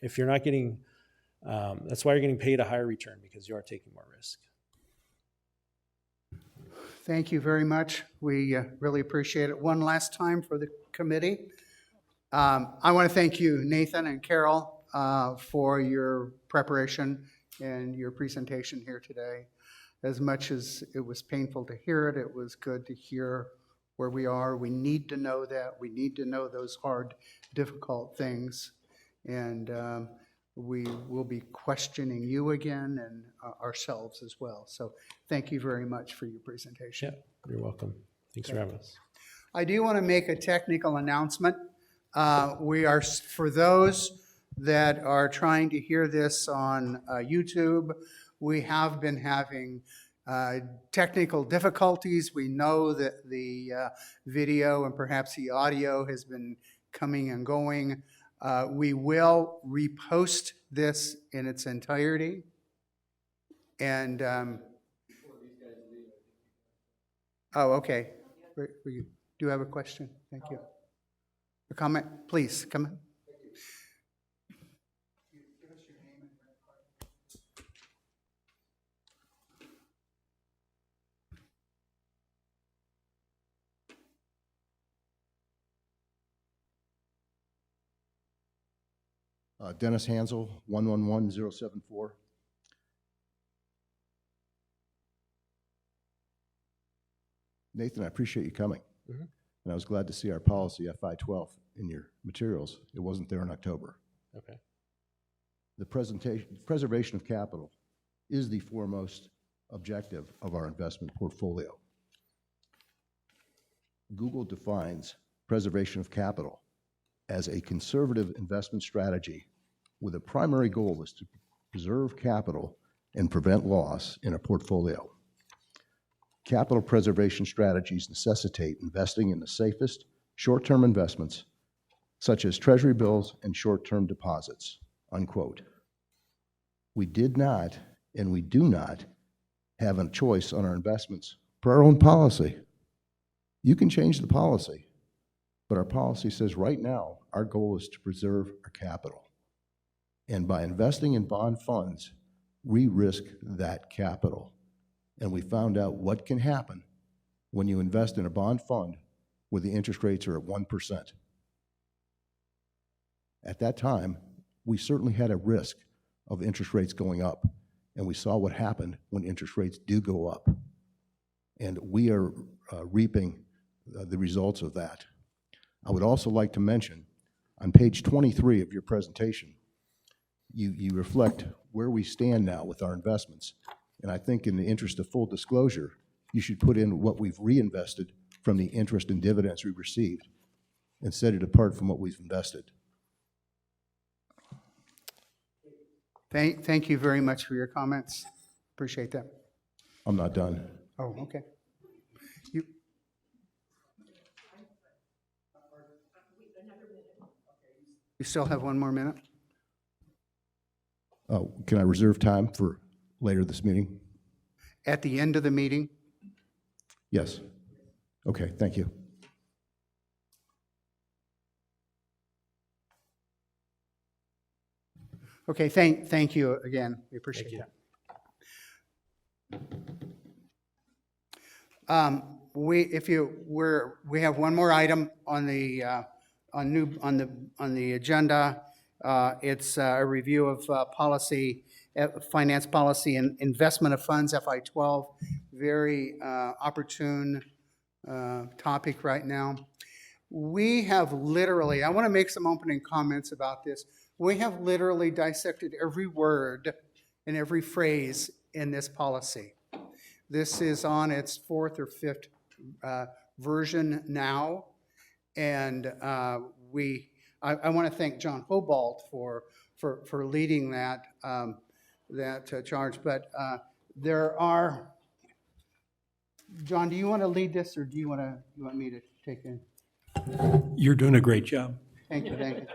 If you're not getting, that's why you're getting paid a higher return, because you are taking more risk. Thank you very much. We really appreciate it. One last time for the committee. I want to thank you, Nathan and Carol, for your preparation and your presentation here today. As much as it was painful to hear it, it was good to hear where we are. We need to know that. We need to know those hard, difficult things. And we will be questioning you again and ourselves as well. So thank you very much for your presentation. Yeah, you're welcome. Thanks for having us. I do want to make a technical announcement. We are, for those that are trying to hear this on YouTube, we have been having technical difficulties. We know that the video and perhaps the audio has been coming and going. We will repost this in its entirety. And, oh, okay. We do have a question. Thank you. A comment, please, come in. Dennis Hansel, 111074. Nathan, I appreciate you coming. Mhm. And I was glad to see our policy FI12 in your materials. It wasn't there in October. Okay. The preservation of capital is the foremost objective of our investment portfolio. Google defines preservation of capital as a conservative investment strategy with a primary goal is to preserve capital and prevent loss in a portfolio. Capital preservation strategies necessitate investing in the safest short-term investments, such as treasury bills and short-term deposits, unquote. We did not, and we do not, have a choice on our investments per our own policy. You can change the policy, but our policy says right now, our goal is to preserve our capital. And by investing in bond funds, we risk that capital. And we found out what can happen when you invest in a bond fund where the interest rates are at 1%. At that time, we certainly had a risk of interest rates going up, and we saw what happened when interest rates do go up. And we are reaping the results of that. I would also like to mention, on page 23 of your presentation, you reflect where we stand now with our investments. And I think in the interest of full disclosure, you should put in what we've reinvested from the interest and dividends we received and set it apart from what we've invested. Thank you very much for your comments. Appreciate that. I'm not done. Oh, okay. You still have 1 more minute? Oh, can I reserve time for later this meeting? At the end of the meeting? Yes. Okay, thank you. Okay, thank you again. We appreciate that. We have one more item on the agenda. It's a review of policy, finance policy and investment of funds, FI12. Very opportune topic right now. We have literally, I want to make some opening comments about this. We have literally dissected every word and every phrase in this policy. This is on its 4th or 5th version now, and I want to thank John Hobalt for leading that charge. But there are, John, do you want to lead this, or do you want me to take it? You're doing a great job. Thank you, thank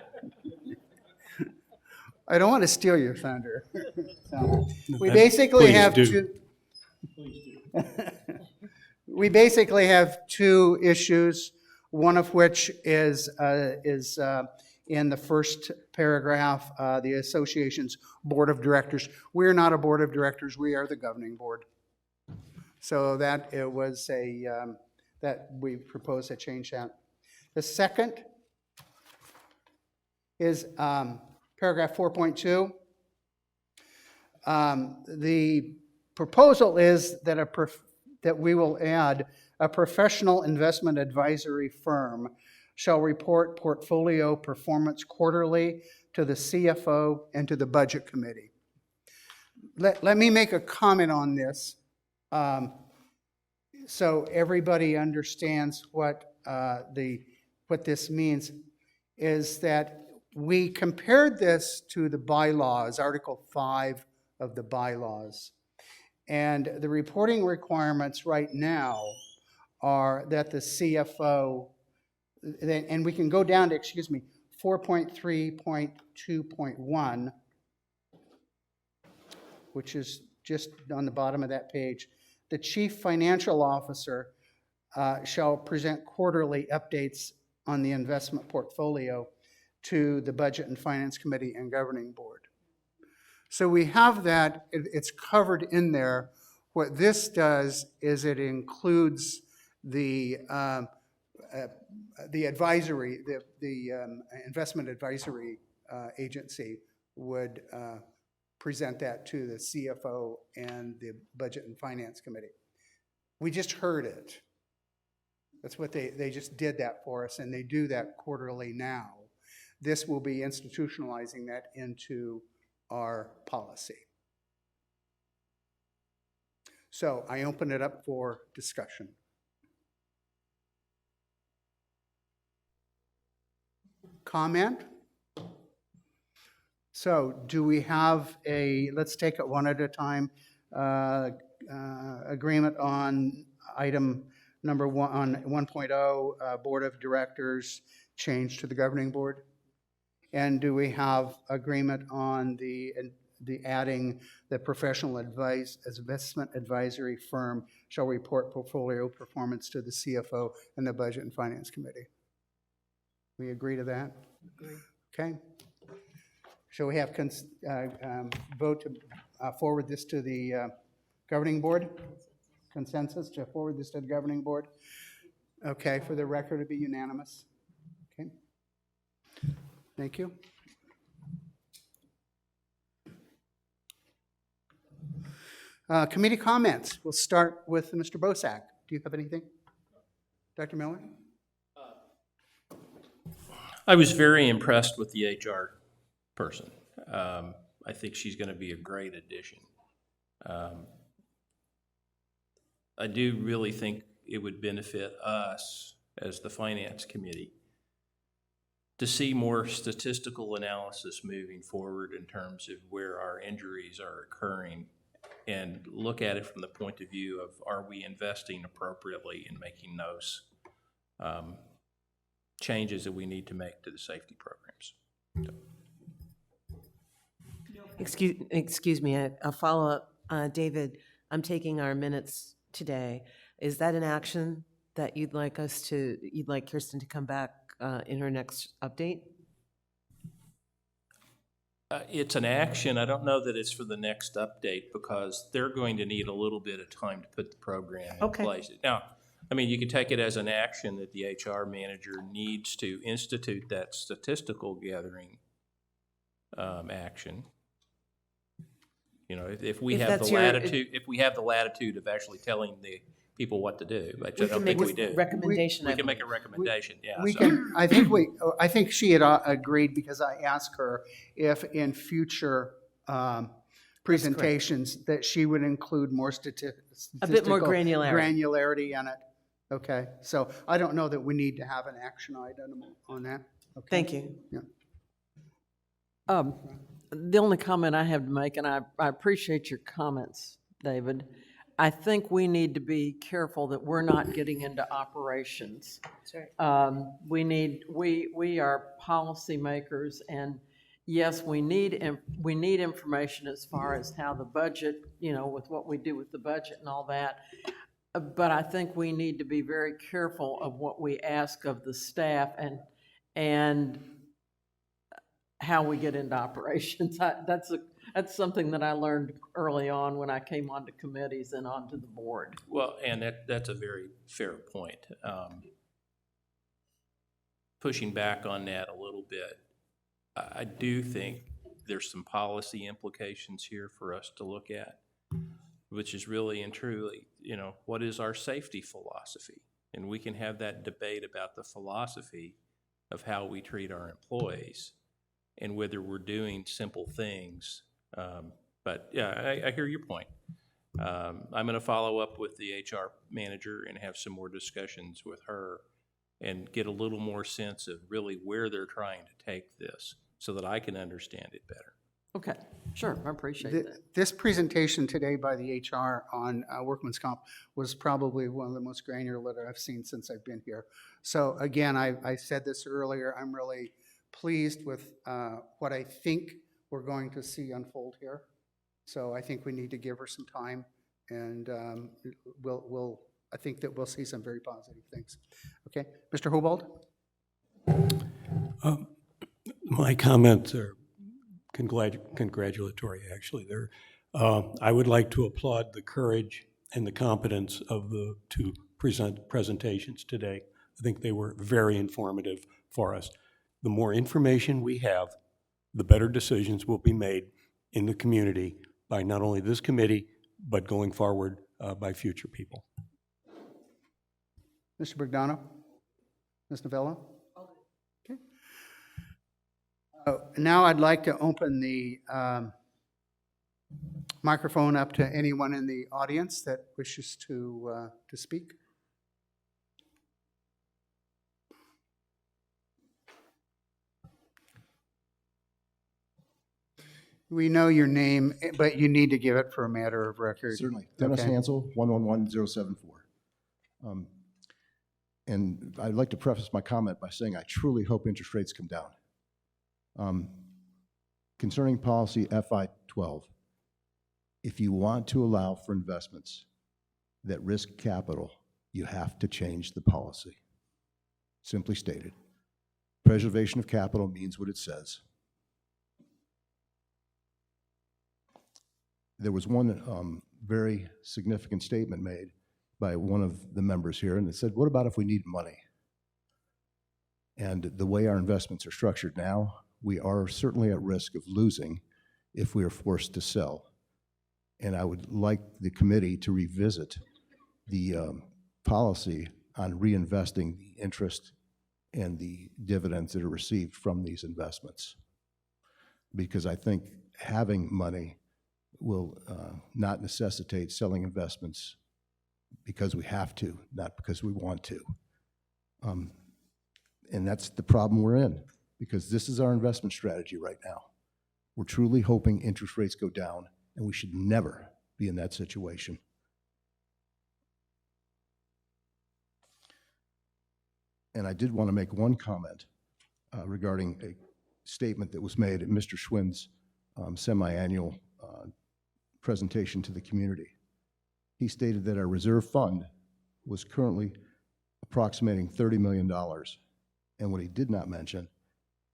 you. I don't want to steal your thunder. So, we basically have two. We basically have two issues. One of which is in the first paragraph, the association's board of directors. We're not a board of directors. We are the governing board. So that it was that we propose to change that. The second is paragraph 4.2. The proposal is that we will add a professional investment advisory firm shall report portfolio performance quarterly to the CFO and to the budget committee. Let me make a comment on this so everybody understands what this means, is that we compared this to the bylaws, Article 5 of the bylaws. And the reporting requirements right now are that the CFO, and we can go down to, 4.3.2.1, which is just on the bottom of that page, the chief financial officer shall present quarterly updates on the investment portfolio to the Budget and Finance Committee and Governing Board. So we have that, it's covered in there. What this does is it includes the advisory, the investment advisory agency would present that to the CFO and the Budget and Finance Committee. We just heard it. That's what they just did that for us, and they do that quarterly now. This will be institutionalizing that into our policy. So I open it up for discussion. Comment? So do we have let's take it one at a time, agreement on item number one, on 1.0, Board of Directors change to the Governing Board? And do we have agreement on the adding the professional investment advisory firm shall report portfolio performance to the CFO and the Budget and Finance Committee? We agree to that? Agree. Okay. Shall we have vote to forward this to the Governing Board? Consensus to forward this to the Governing Board? Okay, for the record, it'd be unanimous. Okay. Thank you. Committee comments. We'll start with Mr. Bosak. Do you have anything? Dr. Miller? I was very impressed with the HR person. I think she's going to be a great addition. I do really think it would benefit us as the Finance Committee to see more statistical analysis moving forward in terms of where our injuries are occurring, and look at it from the point of view of, are we investing appropriately in making those changes that we need to make to the safety programs? Excuse me, a follow-up. David, I'm taking our minutes today. Is that an action that you'd like Kirsten to come back in her next update? It's an action. I don't know that it's for the next update, because they're going to need a little bit of time to put the program in place. Now, I mean, you could take it as an action that the HR manager needs to institute that statistical gathering action. You know, if we have the latitude of actually telling the people what to do, which I don't think we do. Recommendation. We can make a recommendation, yeah. We so. can, I think she had agreed, because I asked her if in future presentations that she would include more statistical. A bit more granularity. Granularity in it. Okay, so I don't know that we need to have an action item on that. Okay. Thank you. Yeah. The only comment I have to make, and I appreciate your comments, David, I think we need to be careful that we're not getting into operations. That's right. We are policymakers, and yes, we need information as far as how the budget, with what we do with the budget and all that. But I think we need to be very careful of what we ask of the staff and how we get into operations. That's something that I learned early on when I came onto committees and onto the board. Well, and that's a very fair point. Pushing back on that a little bit, I do think there's some policy implications here for us to look at, which is really and truly, what is our safety philosophy? And we can have that debate about the philosophy of how we treat our employees and whether we're doing simple things. But yeah, I hear your point. I'm going to follow up with the HR manager and have some more discussions with her and get a little more sense of really where they're trying to take this so that I can understand it better. Okay, sure, I appreciate that. This presentation today by the HR on workman's comp was probably one of the most granular that I've seen since I've been here. So again, I said this earlier, I'm really pleased with what I think we're going to see unfold here. So I think we need to give her some time, and I think that we'll see some very positive things. Okay, Mr. Hobald? My comments are congratulatory, actually. I would like to applaud the courage and the competence of the two presentations today. I think they were very informative for us. The more information we have, the better decisions will be made in the community by not only this committee, but going forward by future people. Mr. Bogdano? Ms. Novella? Okay. Now I'd like to open the microphone up to anyone in the audience that wishes to speak. We know your name, but you need to give it for a matter of record. Certainly. Dennis Okay. Hansel, 111074. And I'd like to preface my comment by saying I truly hope interest rates come down. Concerning policy FI 12, if you want to allow for investments that risk capital, you have to change the policy. Simply stated. Preservation of capital means what it says. There was one very significant statement made by one of the members here, and it said, what about if we need money? And the way our investments are structured now, we are certainly at risk of losing if we are forced to sell. And I would like the committee to revisit the policy on reinvesting the interest and the dividends that are received from these investments. Because I think having money will not necessitate selling investments because we have to, not because we want to. And that's the problem we're in, because this is our investment strategy right now. We're truly hoping interest rates go down, and we should never be in that situation. And I did want to make one comment regarding a statement that was made at Mr. Schwinn's semi-annual presentation to the community. He stated that our reserve fund was currently approximating $30 million. And what he did not mention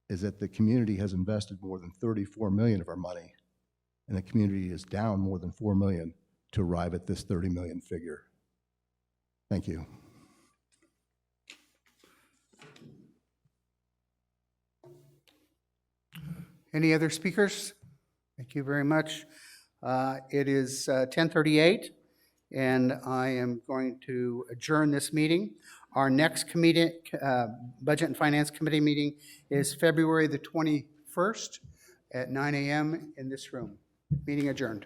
is that the community has invested more than $34 million of our money, and the community is down more than $4 million to arrive at this $30 million figure. Thank you. Any other speakers? Thank you very much. It is 10:38, and I am going to adjourn this meeting. Our next committee, Budget and Finance Committee meeting is February the 21st at 9 a.m. in this room. Meeting adjourned.